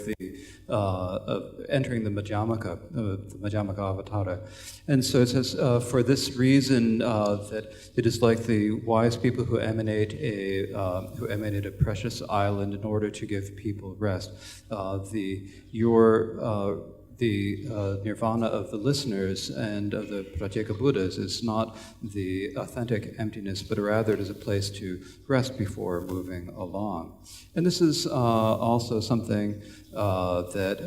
[SPEAKER 2] entering the Madhyamaka Avatara. And so it says, for this reason that it is like the wise people who emanate a precious island in order to give people rest. nirvana of the listeners and of the Pratyeka Buddhas is not the authentic emptiness, but rather it is a place to rest before moving along. And this is also something that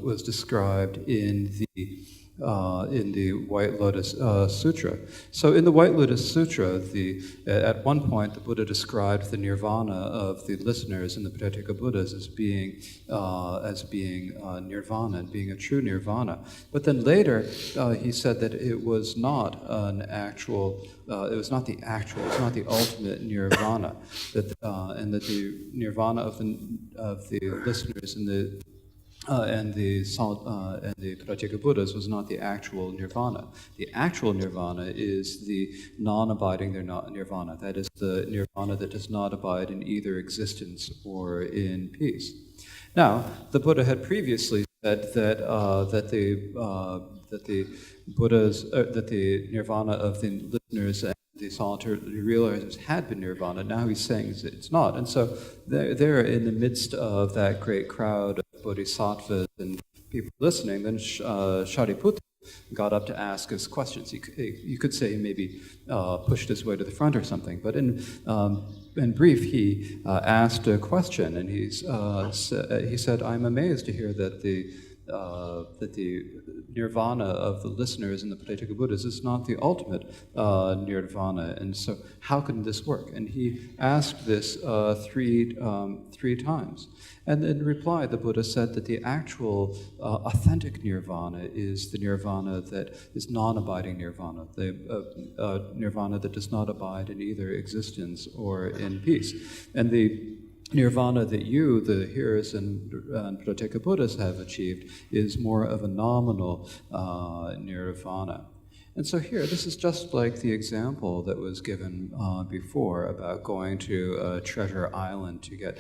[SPEAKER 2] was described in the White Lotus Sutra. So in the White Lotus Sutra, at one point the Buddha described the nirvana of the listeners and the Pratyeka Buddhas as being nirvana and being a true nirvana. But then later he said that it was not the ultimate nirvana, and that the nirvana of the listeners and the Pratyeka Buddhas was not the actual nirvana. The actual nirvana is the non-abiding nirvana. That is the nirvana that does not abide in either existence or in peace. Now, the Buddha had previously said that the nirvana of the listeners and the solitary realizers had been nirvana. Now he's saying it's not. And so they're in the midst of that great crowd of bodhisattvas and people listening. Then Shariputra got up to ask us questions. You could say he maybe pushed his way to the front or something. But in brief, he asked a question, and he said, "I'm amazed to hear that the nirvana of the listeners in the Pratyeka Buddhas is not the ultimate nirvana, and so how can this work?" And he asked this three times. And in reply, the Buddha said that the actual authentic nirvana is the nirvana that is non-abiding nirvana, the nirvana that does not abide in either existence or in peace. And the nirvana that you, the hearers and Pratyeka Buddhas, have achieved is more of a nominal nirvana. And so here, this is just like the example that was given before about going to a treasure island to get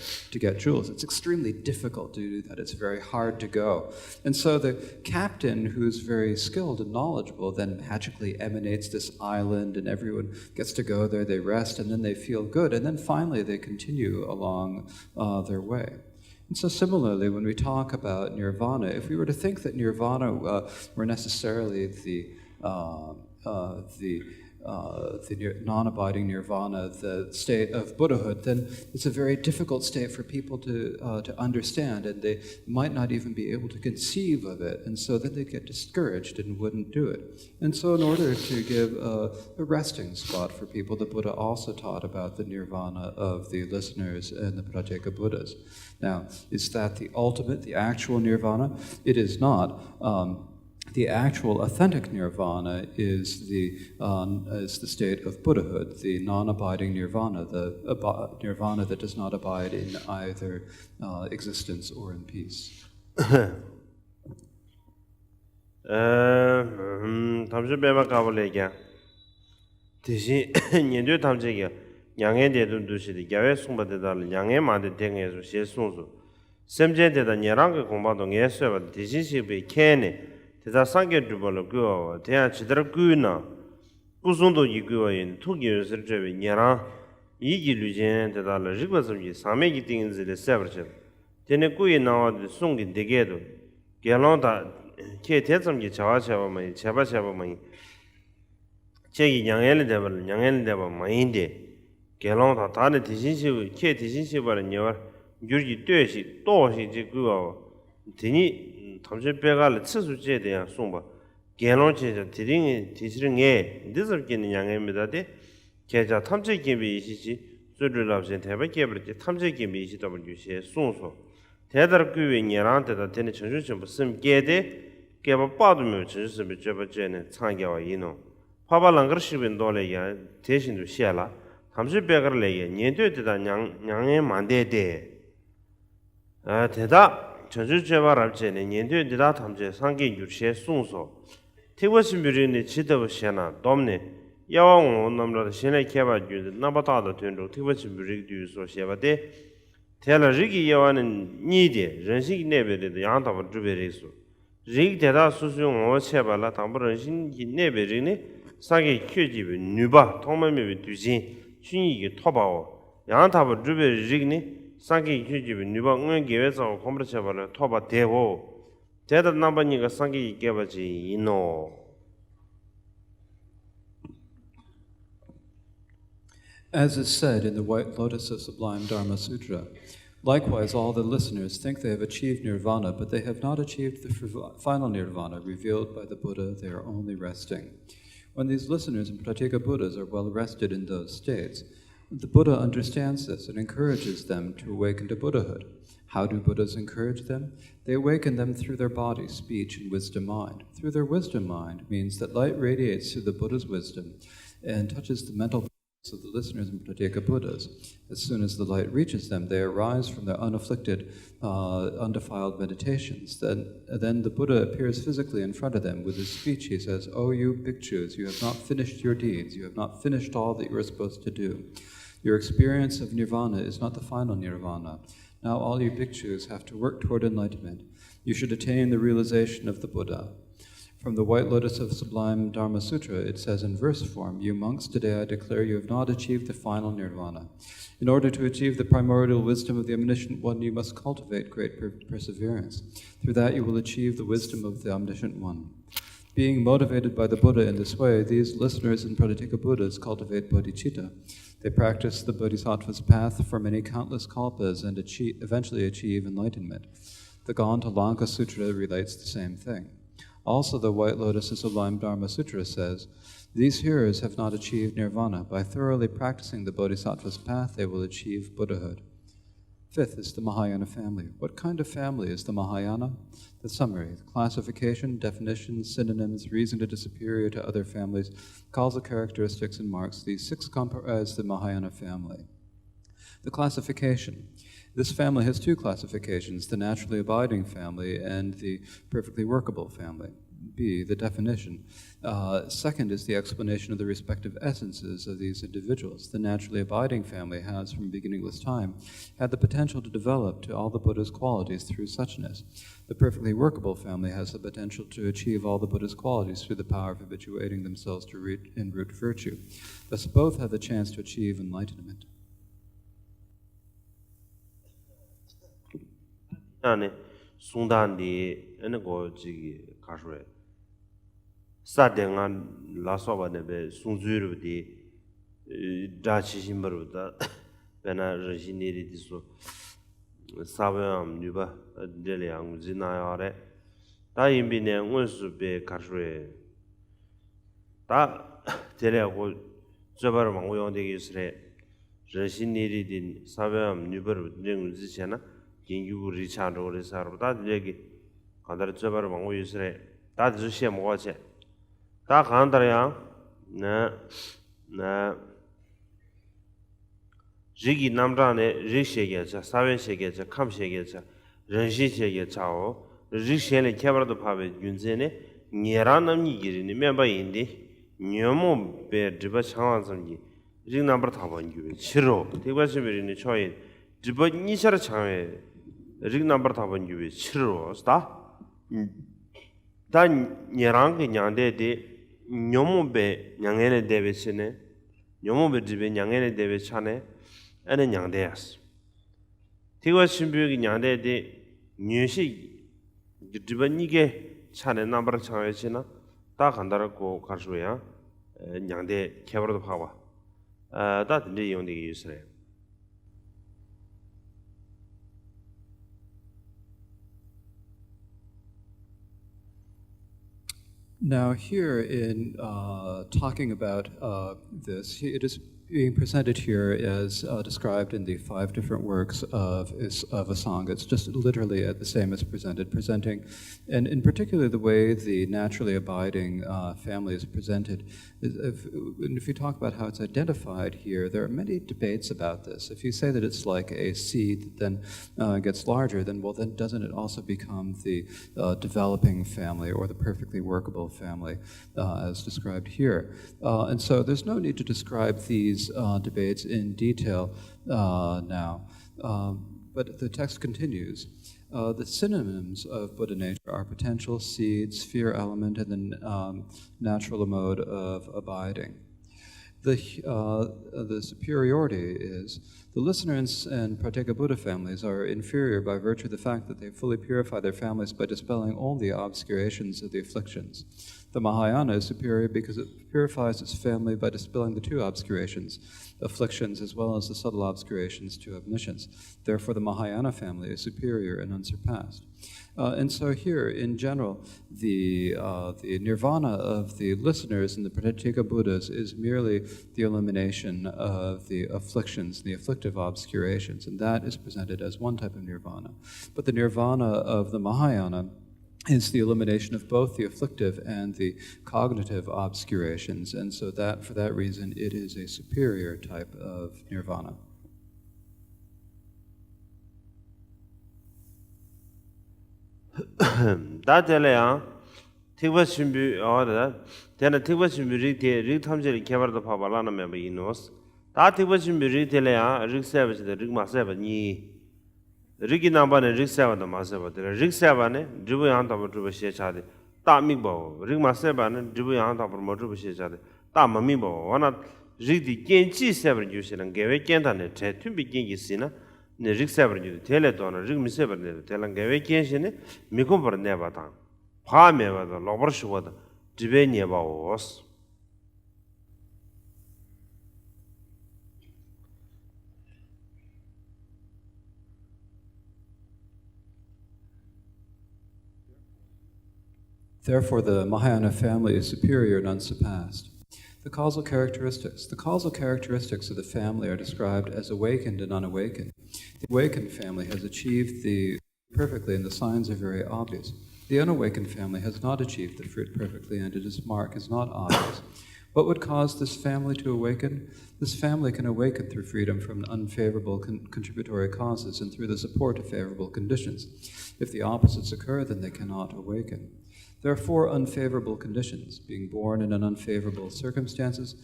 [SPEAKER 2] jewels. It's extremely difficult to do that. It's very hard to go. And so the captain, who's very skilled and knowledgeable, then magically emanates this island, and everyone gets to go there, they rest, and then they feel good, and then finally they continue along their way. And so similarly, when we talk about nirvana, if we were to think that nirvana were necessarily the non-abiding nirvana, the state of Buddhahood, then it's a very difficult state for people to understand, and they might not even be able to conceive of it, and so then they get discouraged and wouldn't do it. And so in order to give a resting spot for people, the Buddha also taught about the nirvana of the listeners and the Pratyeka Buddhas. Now, is that the ultimate, the actual nirvana? It is not. The actual authentic nirvana is the state of Buddhahood, the non-abiding nirvana, the nirvana that does not abide in either existence or in peace.
[SPEAKER 1] Teza sange drupalo guwa, tena chidara guwa na, kusundo yi guwa yin, tuki yu sir trewe nyerang, yi ki lu jen, teza la rikwa samji, same ki tingin zile sevar cheb. Tene kuyi nawa de sungi dege do, gyalwang ta, ke te samji chawa cheba mayi, cheba cheba mayi, che ki nyangele deba mayin de, gyalwang ta, tane tishin shivu, ke tishin shivu la nyewar, gyurji tue shi, to shi ji guwa, teni, tamche pegale tsu che de ya sungba gyalwang che ja tiring tisring e disar kin yang me da de ke ja tamche kin bi shi chi zuru la jen teba ke ber che tamche kin bi shi da bu she sung so tedar ku wi nyarang de da tene chenshu chen bu sim ge de ke ba pa du me chen su be che ba che ne chang ge wa yin no pa ba lang gar shi bin do le ya de shin du xie la tamche pegar le ye nian de de da nyang e man de 대다 전주 제발합제는 년도에 대다 탐제 상계 유치에 순서 태워신 비리니 지도부 시나 domne 야왕 온남라 신의 개발 주의 나바다도 된로 태워신 비리 뒤서 시바데 텔러지기 야와는 니데人性 내베데 양다버 주베리수 rig 대다 수수용 어체발라 담버人性 내베리니 상계 큐지비 누바 통매미 뒤진 춘이게 토바오 양다버 주베리 rig니 상계 규집이 누방 응계에서 컴퓨터처럼 토바 대고 제다 남반이가 상기 깨바지 이노.
[SPEAKER 2] As is said in the White Lotus of Sublime Dharma Sutra, likewise all the listeners think they have achieved nirvana, but they have not achieved the final nirvana revealed by the Buddha. They are only resting. When these listeners and Pratyeka Buddhas are well rested in those states, the Buddha understands this and encourages them to awaken to Buddhahood. How do Buddhas encourage them? They awaken them through their body, speech, and wisdom mind. Through their wisdom mind means that light radiates through the Buddha's wisdom and touches the mental of the listeners and Pratyeka Buddhas. As soon as the light reaches them, they arise from their unafflicted, undefiled meditations. Then the Buddha appears physically in front of them. With his speech, he says, "O you bhikshus, you have not finished your deeds. You have not finished all that you are supposed to do. Your experience of nirvana is not the final nirvana. Now all you bhikshus have to work toward enlightenment. You should attain the realization of the Buddha." From the White Lotus of Sublime Dharma Sutra, it says in verse form, "You monks, today I declare you have not achieved the final nirvana. In order to achieve the primordial wisdom of the Omniscient One, you must cultivate great perseverance. Through that you will achieve the wisdom of the Omniscient One." Being motivated by the Buddha in this way, these listeners and Pratyeka Buddhas cultivate bodhicitta. They practice the Bodhisattva's path for many countless kalpas and eventually achieve enlightenment. The Gantalanka Sutra relates the same thing. Also, the White Lotus of Sublime Dharma Sutra says, "These hearers have not achieved nirvana. By thoroughly practicing the Bodhisattva's path, they will achieve Buddhahood." Fifth is the Mahayana family. What kind of family is the Mahayana? The summary, the classification, definitions, synonyms, reason it is superior to other families, causal characteristics, and marks. These six comprise the Mahayana family. The classification. This family has two classifications, the naturally abiding family and the perfectly workable family. B, the definition. Second is the explanation of the respective essences of these individuals. The naturally abiding family has, from beginningless time, had the potential to develop to all the Buddha's qualities through suchness. The perfectly workable family has the potential to achieve all the Buddha's qualities through the power of habituating themselves to root virtue. Thus both have the chance to achieve enlightenment.
[SPEAKER 1] 안에 숭단디 어느 거지 가수에 사대간 라소바네베 숭주르디 다치심버다 베나 러시니리디소 사베암 뉴바 델리앙 지나야레 다임비네 원수베 가수에 다 델리하고 저바르 망고용되기 있으래 러시니리딘 사베암 뉴버르 링지잖아 인규 리차로 리사로 다 얘기 간다르 저바르 망고 유스레 다 주시에 뭐지 다 간다야 나 지기 남자네 리시게자 사회시게자 감시게자人시시게 자오 리시에 개발도 파베 윤제네 니라남니 기리니 멤버인데 녀모 베 드바 상황선기 리 넘버 타번규 치로 대과시베리니 초인 드바 니샤라 창에 rig number taban yuwe chiro sta da nyerang ke nyande de nyomo be nyangene debe chine nyomo be dibe nyangene debe chane ane nyangde yas tiwa shimbyugi nyande de nyushi diba nige chane number chawe china da khandara ko karshuya nyangde kebardo phawa da dinde yongde yusre.
[SPEAKER 2] Now here in talking about this, it is being presented here as described in the 5 different works of Asanga. It's just literally the same as presenting, and in particular the way the naturally abiding family is presented. If you talk about how it's identified here, there are many debates about this. If you say that it's like a seed that then gets larger, then doesn't it also become the developing family or the perfectly workable family as described here? And so there's no need to describe these debates in detail now. But the text continues. The synonyms of Buddha nature are potential, seed, sphere element, and the natural mode of abiding. The superiority is the listeners and Prateka Buddha families are inferior by virtue of the fact that they fully purify their families by dispelling all the obscurations of the afflictions. The Mahayana is superior because it purifies its family by dispelling the two obscurations, afflictions as well as the subtle obscurations to omniscience. Therefore, the Mahayana family is superior and unsurpassed. And so here, in general, the nirvana of the listeners and the Prateka Buddhas is merely the elimination of the afflictions, the afflictive obscurations, and that is presented as one type of nirvana. But the nirvana of the Mahayana is the elimination of both the afflictive and the cognitive obscurations, and so that, for that reason, it is a superior type of nirvana.
[SPEAKER 1] 다텔래야 티버 준비 어다 대나 티버 준비 리 탐제리 개발도 봐발라나 멤버 이노스 다 티버 준비 리텔래야 릭세버지 릭마세버니 릭이 남바네 릭세버도 마세버들 릭세버네 드부양도 드부시차데 다미보 릭마세버네 드부양도 드부시차데 다마미보 와나 릭디 겐치 세버 유시는 개외 겐단네 제 튠비 겐기시나 ne riksabar nyu tele dona rik misabar ne telang gawe kenshi ne mikumbar ne ba tang pha me ba da lobar shwa da jibe ne ba os
[SPEAKER 2] Therefore, the Mahayana family is superior and unsurpassed. The causal characteristics. The causal characteristics of the family are described as awakened and unawakened. The awakened family has achieved the perfectly, and the signs are very obvious. The unawakened family has not achieved the fruit perfectly, and its mark is not obvious. What would cause this family to awaken? This family can awaken through freedom from unfavorable contributory causes and through the support of favorable conditions. If the opposites occur, then they cannot awaken. There are four unfavorable conditions: being born in an unfavorable circumstances,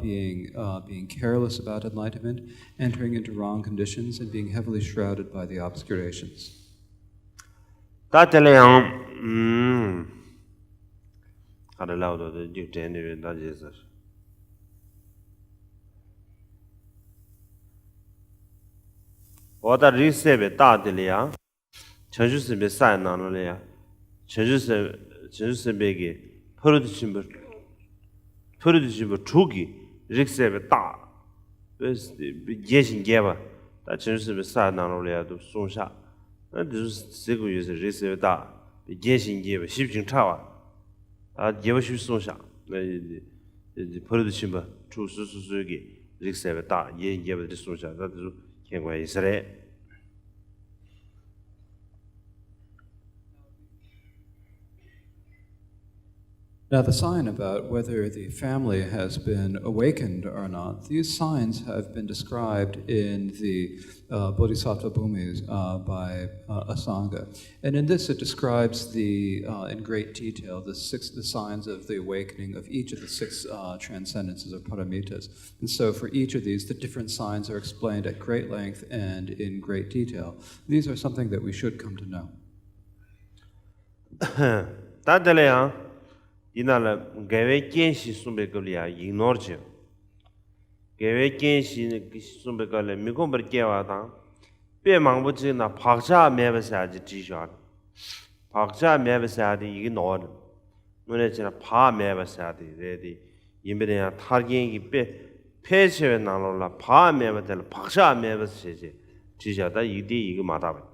[SPEAKER 2] being careless about enlightenment, entering into wrong conditions, and being heavily shrouded by the obscurations.
[SPEAKER 1] 전주세베게 퍼르드심버 주기 릭세베 다 예신 개바 다 전주세베 사나로래도 송샤 나도 세고유서 릭세베 다 예신 개바 십증 차와 아 예바시 송샤 퍼르드심버 주수수수기 릭세베 다 예신 개바 송샤 나도 견과에 있으래.
[SPEAKER 2] Now, the sign about whether the family has been awakened or not, these signs have been described in the Bodhisattva Bhumis by Asanga. And in this, it describes in great detail the signs of the awakening of each of the six transcendences or paramitas. And so for each of these, the different signs are explained at great length and in great detail. These are something that we should come to know.
[SPEAKER 1] 이나라 개외 겐시 숨베걸이야 이노르지 개외 겐시 숨베걸레 미콤버 개와다 배망부지나 박자 매버사지 지셔 박자 매버사디 이게 노르 눈에 지나 파 매버사디 레디 임베냐 타르겐이 폐체에 나로라 파 매버들 박자 매버시지 지셔다 이디 이거 맞아.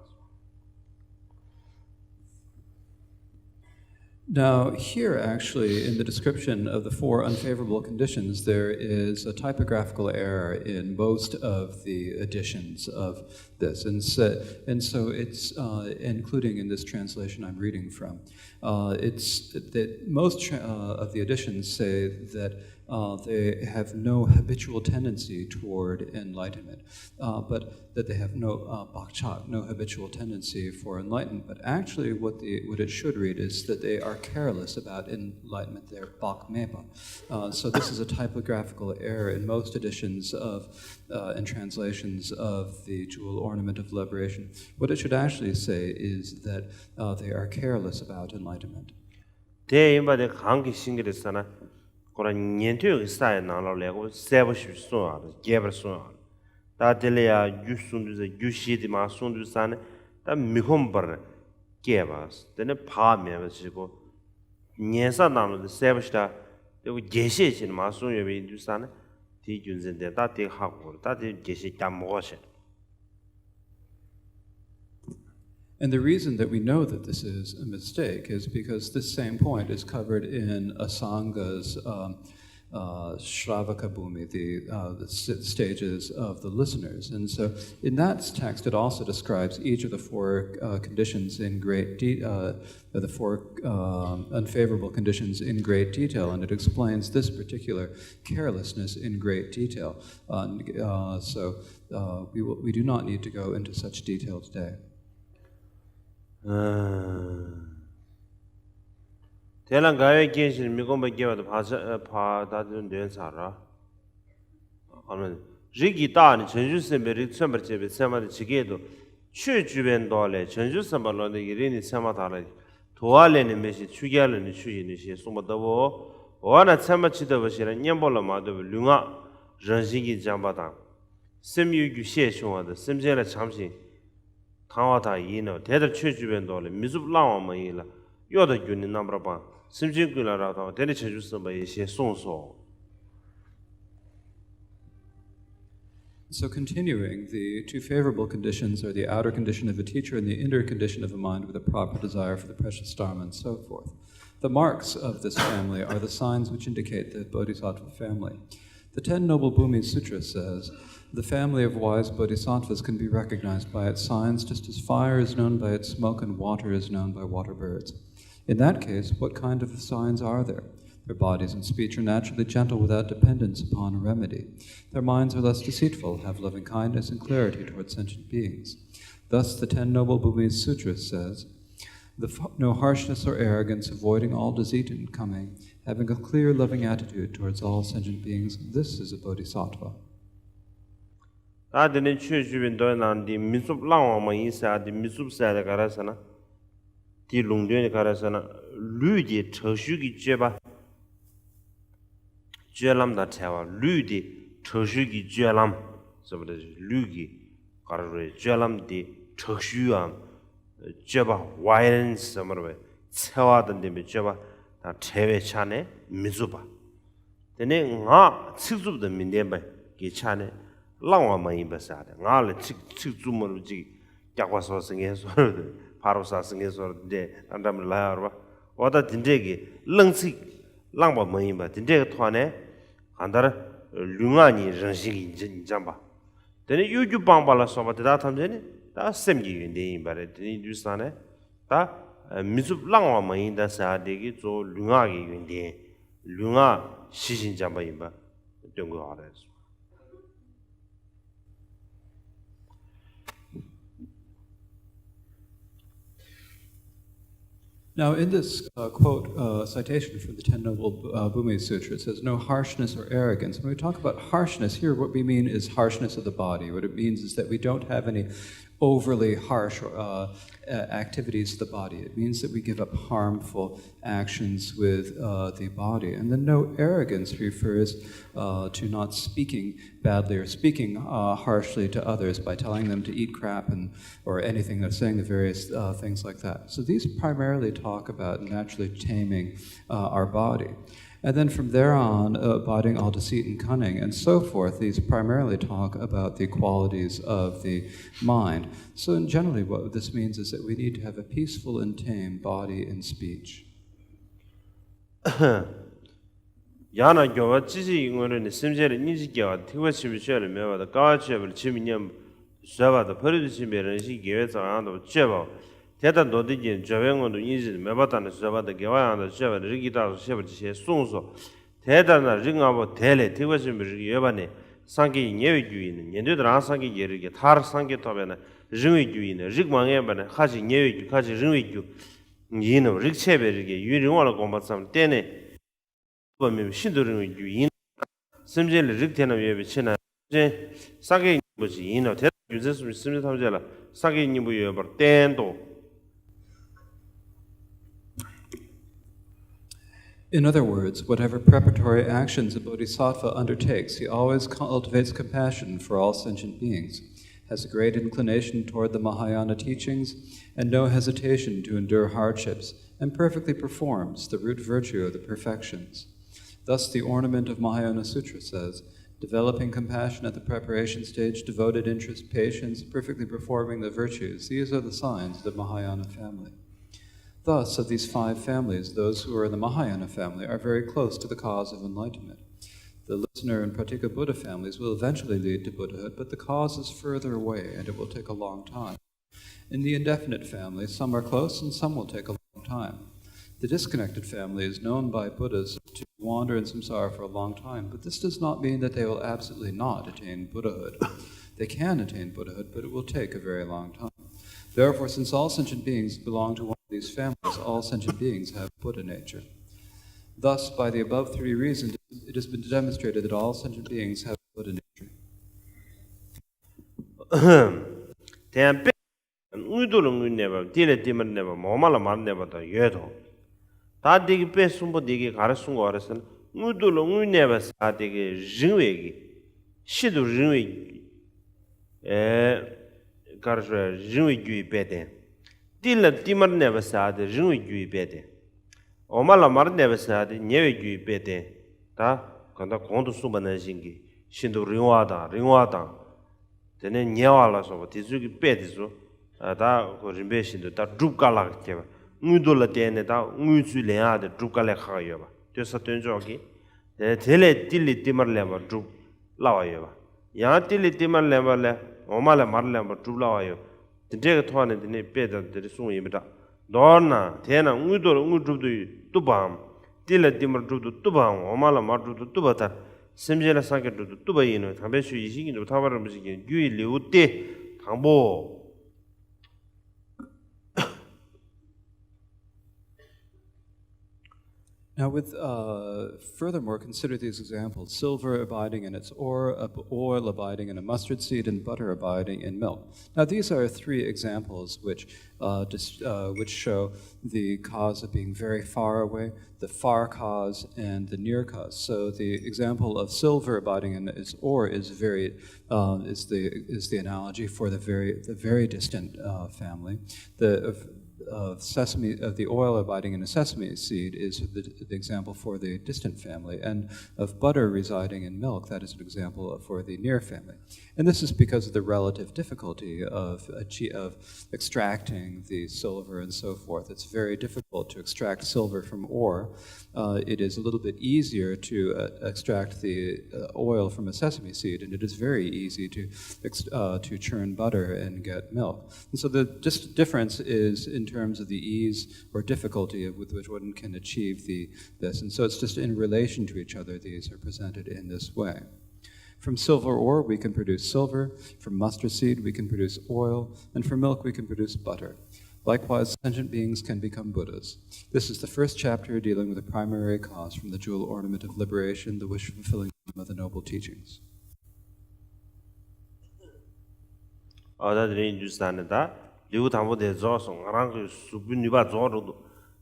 [SPEAKER 2] Now, here actually, in the description of the four unfavorable conditions, there is a typographical error in most of the editions of this. And so it's, including in this translation I'm reading from, it's that most of the editions say that they have no habitual tendency toward enlightenment, but that they have no bhakchak, no habitual tendency for enlightenment. But actually what it should read is that they are careless about enlightenment, they're bhakmepa. So this is a typographical error in most editions of and translations of the jewel Ornament of Liberation. What it should actually say is that they are careless about enlightenment.
[SPEAKER 1] 그런 년토의 사이 나라고 세버시 소아 개버 소아 다들이야 유순두서 유시디마 순두산에 다 미홈버 개바스 되네 파면시고 년사 나노의 세버시다 여기 제시진 마순여비 인두산에 디준zen데 다디 하고 다디 제시 담모시.
[SPEAKER 2] And the reason that we know that this is a mistake is because this same point is covered in Asanga's Shravaka Bhumi, the stages of the listeners. And so in that text, it also describes each of the four conditions in great the four unfavorable conditions in great detail, and it explains this particular carelessness in great detail. So we do not need to go into such detail today.
[SPEAKER 1] 대란 가외 계신 미공배 개와도 파다든 된 사라. 아니 리기 다니 전주선배리 선버제베 세마의 지게도 추주변 도래 전주선발로는 이리니 세마다라 도알레는 메시 추기알는 추이니시 소모더보 와나 세마치더 버시는 년볼로 마도 류가 전신기 장바다 심유규 시에쇼와도 심제라 잠시 강화다 이노 대들 추주변도래 미습 라와마이라 요다 균이 남라바 심진글라라도 대리 전주선배 이시 송소.
[SPEAKER 2] So continuing, the two favorable conditions are the outer condition of a teacher and the inner condition of a mind with a proper desire for the precious Dharma and so forth. The marks of this family are the signs which indicate the Bodhisattva family. The 10 Noble Bhumi Sutra says, the family of wise bodhisattvas can be recognized by its signs just as fire is known by its smoke and water is known by water birds. In that case, what kind of signs are there? Their bodies and speech are naturally gentle without dependence upon a remedy. Their minds are less deceitful, have loving kindness and clarity towards sentient beings. Thus, the 10 Noble Bhumi Sutra says, no harshness or arrogance, avoiding all deceit and cunning, having a clear, loving attitude towards all sentient beings, this is a bodhisattva.
[SPEAKER 1] 다들 추주변 도난디 미습 라와마 인사디 미습 사다 가라서나 디 롱전에 가라서나 류지 처슈기 죄바 죄람다 태와 류디 처슈기 죄람 저보다 류기 가르르 죄람디 처슈암 죄바 와이런스 뭐르베 채와던데 죄바 다 태외 차네 미수바 데네 nga 칙수부터 민데바 기 차네 라와마이 바사데 nga 칙주모르지 약와서 생해서 바로사 생해서 데 안담 라야르바 와다 딘데기 렁치 랑바 마이바 딘데 토네 안다라 룽아니 런시기 인잠바 데네 유주 방발라 소바다 탐제네 다 셈기 윤데 바레 디 두사네 다 미습 랑와마이다 사데기 조 룽아기 윤데 룽아 시신잠바 임바 된거 알아요.
[SPEAKER 2] Now, in this citation from the 10 Noble Bhumi Sutra, it says, no harshness or arrogance. When we talk about harshness here, what we mean is harshness of the body. What it means is that we don't have any overly harsh activities of the body. It means that we give up harmful actions with the body. And then no arrogance refers to not speaking badly or speaking harshly to others by telling them to eat crap or anything, or saying the various things like that. So these primarily talk about naturally taming our body. And then from there on, abiding all deceit and cunning, and so forth, these primarily talk about the qualities of the mind. So generally what this means is that we need to have a peaceful and tame body and speech.
[SPEAKER 1] 야나 교와 지지 인원은 심제를 인지기와 티와치비 쉐를 메와다 가와치를 치미념 쉐바다 버리듯이 시베는 시기에서 안도 쉐바 대단 도디진 저병원도 인지 메바다는 쉐바다 개와야는 쉐바를 리기다서 쉐버지 송소 대단한 링하고 대래 티와치비 예반에 상기 예외주의는 년도들아 상기 예르게 타르 상기 토베나 링외주의는 릭망에반에 하지 예외주 하지 링외주 이는 릭체베르게 유리원을 공부하면 때네 보면 신도는 유인 심지를 릭테나 위에 비치나 이제 사게 뭐지 이노 대 유제스 심지 탐제라 사게 있는 부여 버 땐도
[SPEAKER 2] In other words, whatever preparatory actions a bodhisattva undertakes, he always cultivates compassion for all sentient beings, has a great inclination toward the Mahayana teachings, and no hesitation to endure hardships, and perfectly performs the root virtue of the perfections. Thus the Ornament of Mahayana Sutra says, developing compassion at the preparation stage, devoted interest, patience, perfectly performing the virtues, these are the signs of the Mahayana family. Thus, of these 5 families, those who are in the Mahayana family are very close to the cause of enlightenment. The listener and Pratika Buddha families will eventually lead to Buddhahood, but the cause is further away and it will take a long time. In the indefinite family, some are close and some will take a long time. The disconnected family is known by Buddhas to wander in samsara for a long time, but this does not mean that they will absolutely not attain Buddhahood. They can attain Buddhahood, but it will take a very long time. Therefore, since all sentient beings belong to one of these families, all sentient beings have Buddha nature. Thus, by the above 3 reasons, it has been demonstrated that all sentient beings have Buddha nature.
[SPEAKER 1] Omala mar never said, never you bete, da, Kanda Kondo Subanajingi, Shindo Ringwada, the name Nyawalas of Tizuki Petizo, da, Corimbeshi, da Drukala, Mudula Deneta, Muzulia, the Drukale Hayova, just a Tunjogi, the Tele Tilly Timmer Lever, Druk Lawayova. Yan Tilly Timmer Lever, Omala Marlem, Druk Lawayo, the Degaton and the better the Sumibita. Donna, Tena, Udu, Tubam, Tilla Dimmer Tubam, Omala Mardu Tubata, Simjela Sanket to Tubaino, Tabesu is in the Tower Music, Gui Liute, Tambo.
[SPEAKER 2] Now, furthermore, consider these examples: silver abiding in its ore, oil abiding in a mustard seed, and butter abiding in milk. Now, these are 3 examples which show the cause of being very far away, the far cause, and the near cause. So, the example of silver abiding in its ore is the analogy for the very distant family. Of the oil abiding in a sesame seed is the example for the distant family, and of butter residing in milk, that is an example for the near family. And this is because of the relative difficulty of extracting the silver and so forth. It's very difficult to extract silver from ore. It is a little bit easier to extract the oil from a sesame seed, and it is very easy to churn butter and get milk. And so the difference is in terms of the ease or difficulty with which one can achieve this. And so it's just in relation to each other, these are presented in this way. From silver ore, we can produce silver. From mustard seed, we can produce oil. And from milk, we can produce butter. Likewise, sentient beings can become Buddhas. This is the first chapter dealing with the primary cause from the jewel ornament of liberation, the wish-fulfilling of the noble teachings.
[SPEAKER 1] Liu Tambo de Zosong, Rank Subuniba Zoro,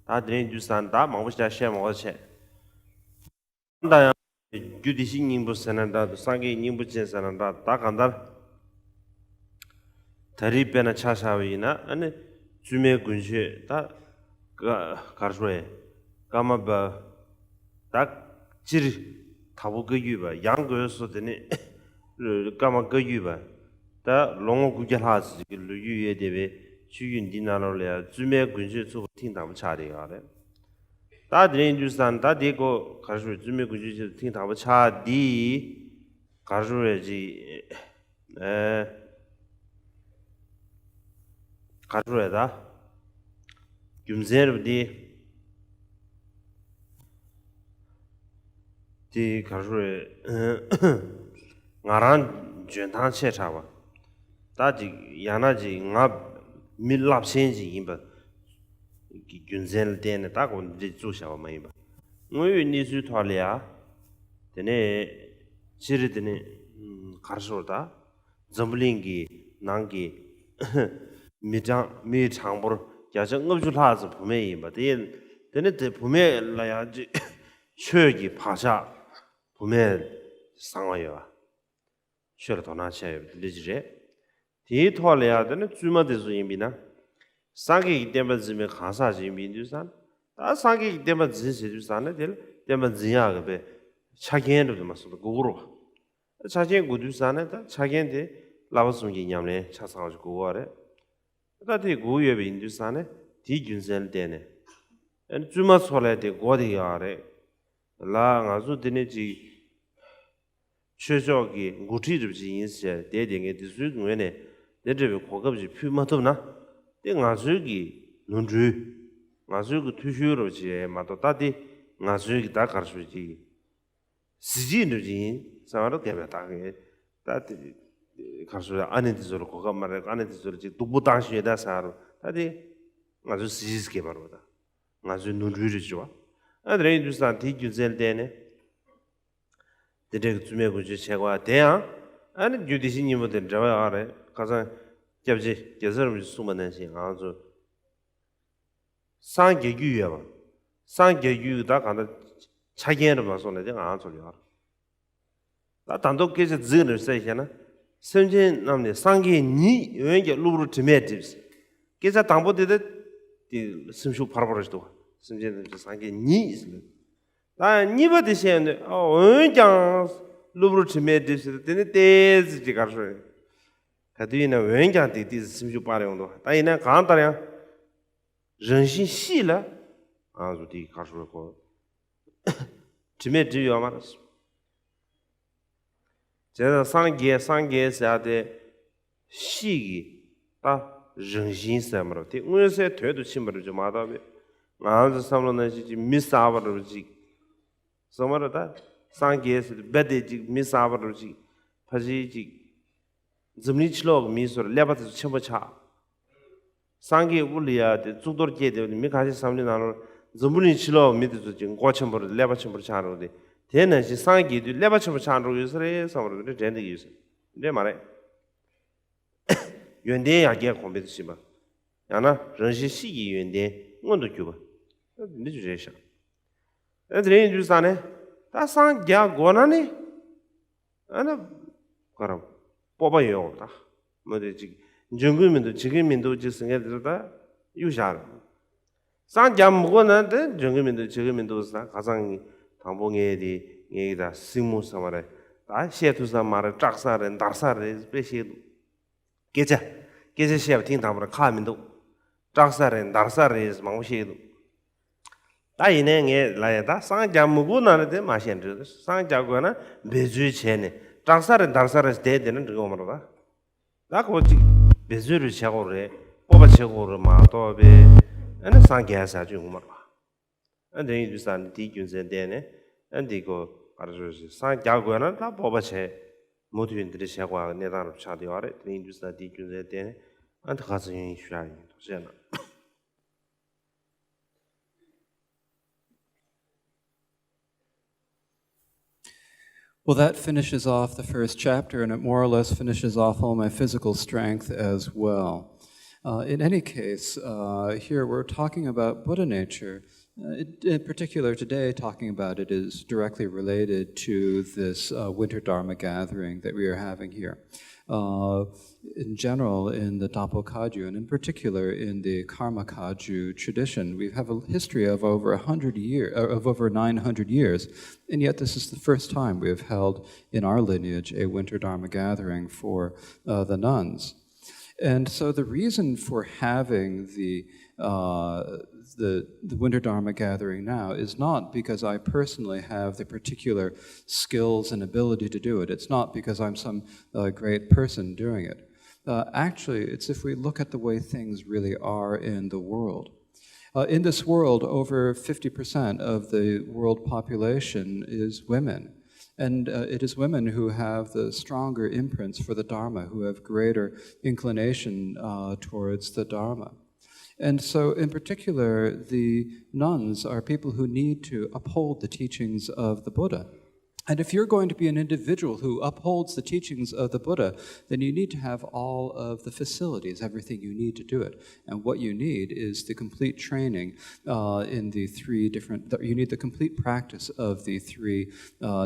[SPEAKER 1] that drain you stand that, Mawusha Shem was check. Judici Nimbus and that, Sangi Nimbuches and that, Takandar Taripena Chashavina, and Sume Gunje, that Karswe, Gamaba, that Chiri Tabuka Yuba, young girls of the Gamaka Yuba. Da long gu has lu yu de chu yun din na lo le zume gun ju zu ting da bu cha de ga de da de ju san da de go ka shu zume gun ju ting da bu cha di ka shu re ji ka shu re da gyum zer di ka shu re ngaran juen tang che cha wa 다지 야나지 나 밀랍 신지 임바 균젠 데네 다고 이제 주셔 뭐 임바 뭐유 니수 토리아 데네 지르드네 가르소다 점블링기 난기 미장 미창버 야정 업주라즈 부메 임바 데네 데 부메 라야지 최기 파샤 보면 상어요. 쉐를 더 나셔야 되지래. 디토래야 되는 주마대서 임비나. 상기 때문에 지면 가사지 임비두산. 다 상기 때문에 지세두산에 될 때문에 지야게 차견도 맞서도 고로. 차견 고두산에 다 차견데 라버스미 냠네 차상하고 고와래. 다들 고유의 인두산에 디균셀 때네. 주마 소래데 고디야래. 라 가서 되네지 최저기 구티듯이 인세 대딩의 디수군에 내저비 고급지 피마도나 땡아주기 논주 아주기 투슈로지 마도 따디 아주기 다 가르치지 시진르지 사로 개베다게 따디 가르쳐 안에서로 고가 말에 안에서로지 두부당시에다 사로 따디 아주 시지스게 말보다 아주 논주르죠 아드레 인두산 디규젤 때네 데렉 주메고지 제가 대야 아니 주디신이 모델 저와 아래 가서 잡지 계절을 수만한 시 아주 상계규야 상계규다 간다 차견을 봐서는 내가 안 소리야 나 단독께서 증을 써야잖아 선진 남네 상계 니 왠게 루브르 드메티브스 계사 당보되듯 이 심슈 바라보르도 선진 상계 니 나 니버드시는데 원장 루브르 드메티브스 되네 데즈지 가서 가디나 원장한테 디스 심슈 바령도 다이나 간다냐 人心细了啊，就得看出个，这没只有嘛，这个商业下的细个，啊，人心什么了？的，我是推都起码就嘛到呗，俺是什么那些米沙巴的东什么了的，商业是别的这米沙巴的东西，它是这，怎么吃了米说了，两把子吃不差。 상계 울리야 주도르게 되는 미가지 삼리나로 전부니 치러 미드도 지금 고침버를 레바침버 차로데 되는 시 상계도 레바침버 차로 요소에 서버를 된데 요소 내 말에 연대 야게 공부했지마 야나 전시 시기 연대 원도 교바 니 주제샤 애들이 주산에 다 상계 고나니 아나 그럼 뽑아요 다 뭐지 정규민도 지금민도 지승해들다 유샤 상장 먹었는데 정규민도 지금민도사 가장 당봉에디 얘기다 승무사마래 다 시에투사 말을 짝사는 달사를 빼시 계자 시에 팅담으로 카민도 짝사는 달사를 망시도 다이네에 라야다 상장 먹고나는데 마시엔드 상자고나 매주체네 짝사는 달사를 대되는 그거 말이다 나고 베즈르 차고래 뽑아 차고를 마도베 아니 상계사 좀 말아 안데 이두산 디균센데네 안디고 알아서 상자고는 다 뽑아채 모두인들이 차고 내다로 차디와래 이두산 디균센데네 안데 가서 인슈아이 도잖아
[SPEAKER 2] Well, that finishes off the first chapter, and it more or less finishes off all my physical strength as well. In any case, here we're talking about Buddha nature. In particular, today, talking about it is directly related to this winter Dharma gathering that we are having here. In general, in the Dapo Kaju, and in particular in the Karma Kaju tradition, we have a history of over 900 years, and yet this is the first time we have held in our lineage a winter Dharma gathering for the nuns. And so the reason for having the Winter Dharma gathering now is not because I personally have the particular skills and ability to do it. It's not because I'm some great person doing it. Actually, it's if we look at the way things really are in the world. In this world, over 50% of the world population is women. And it is women who have the stronger imprints for the Dharma, who have greater inclination towards the Dharma. And so, in particular, the nuns are people who need to uphold the teachings of the Buddha. And if you're going to be an individual who upholds the teachings of the Buddha, then you need to have all of the facilities, everything you need to do it. And what you need is the complete training in the three different, you need the complete practice of the three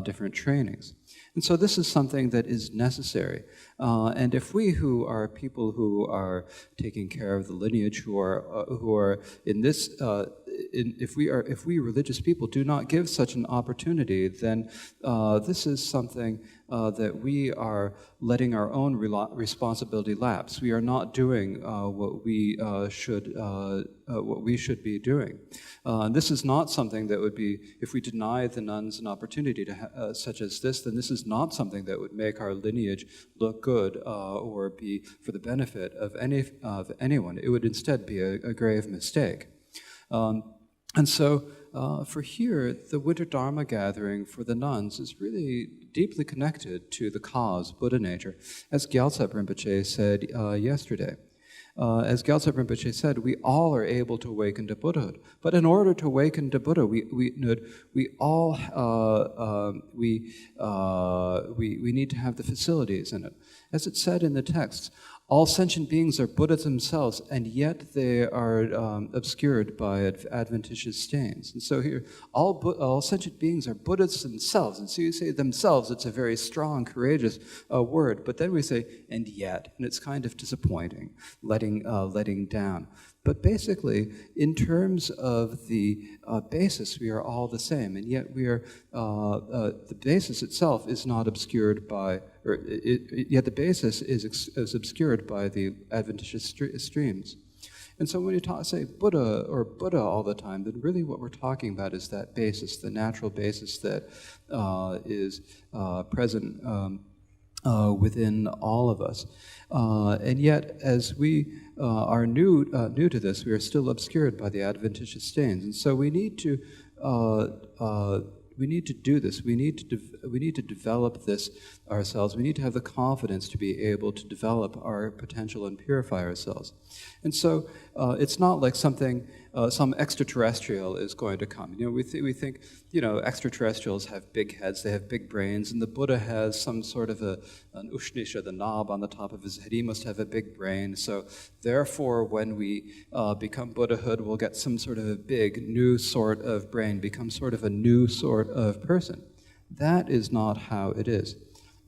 [SPEAKER 2] different trainings. And so this is something that is necessary. And if we who are people who are taking care of the lineage, who are in this, if we religious people do not give such an opportunity, then this is something that we are letting our own responsibility lapse. We are not doing what we should be doing. And this is not something that would be, if we deny the nuns an opportunity to such as this, then this is not something that would make our lineage look good or be for the benefit of anyone. It would instead be a grave mistake. And so for here, the Winter Dharma gathering for the nuns is really deeply connected to the cause, Buddha nature, as Gyaltsab Rinpoche said yesterday. As Gyaltsab Rinpoche said, we all are able to awaken to Buddhahood. But in order to awaken to Buddha, we need to have the facilities in it. As it said in the text, all sentient beings are Buddhas themselves, and yet they are obscured by adventitious stains. And so here, all sentient beings are Buddhas themselves. And so you say themselves, it's a very strong, courageous word. But then we say, and yet, and it's kind of disappointing, letting down. But basically, in terms of the basis, we are all the same, and yet we are, the basis itself is not obscured by, yet the basis is obscured by the adventitious streams. And so when you say Buddha or Buddha all the time, then really what we're talking about is that basis, the natural basis that is present within all of us. And yet, as we are new to this, we are still obscured by the adventitious stains. And so we need to do this. We need to develop this ourselves. We need to have the confidence to be able to develop our potential and purify ourselves. And so it's not like something, some extraterrestrial is going to come. You know, we think, you know, extraterrestrials have big heads, they have big brains, and the Buddha has some sort of an ushnisha, the knob on the top of his head. He must have a big brain. So therefore, when we become Buddhahood, we'll get some sort of a big new sort of brain, become sort of a new sort of person. That is not how it is.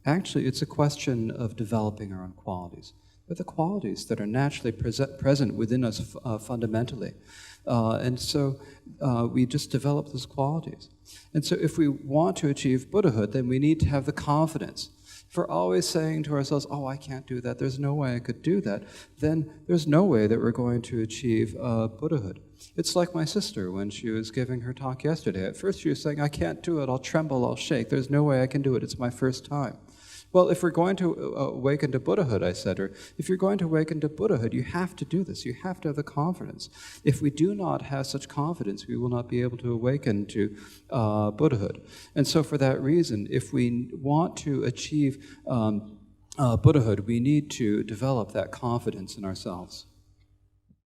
[SPEAKER 2] Actually, it's a question of developing our own qualities. They're the qualities that are naturally present within us fundamentally. And so we just develop those qualities. And so if we want to achieve Buddhahood, then we need to have the confidence. If we're always saying to ourselves, oh, I can't do that, there's no way I could do that, then there's no way that we're going to achieve Buddhahood. It's like my sister when she was giving her talk yesterday. At first she was saying, I can't do it, I'll tremble, I'll shake, there's no way I can do it, it's my first time. Well, if we're going to awaken to Buddhahood, I said to her, if you're going to awaken to Buddhahood, you have to do this. You have to have the confidence. If we do not have such confidence, we will not be able to awaken to Buddhahood. And so for that reason, if we want to achieve Buddhahood, we need to develop that confidence in ourselves.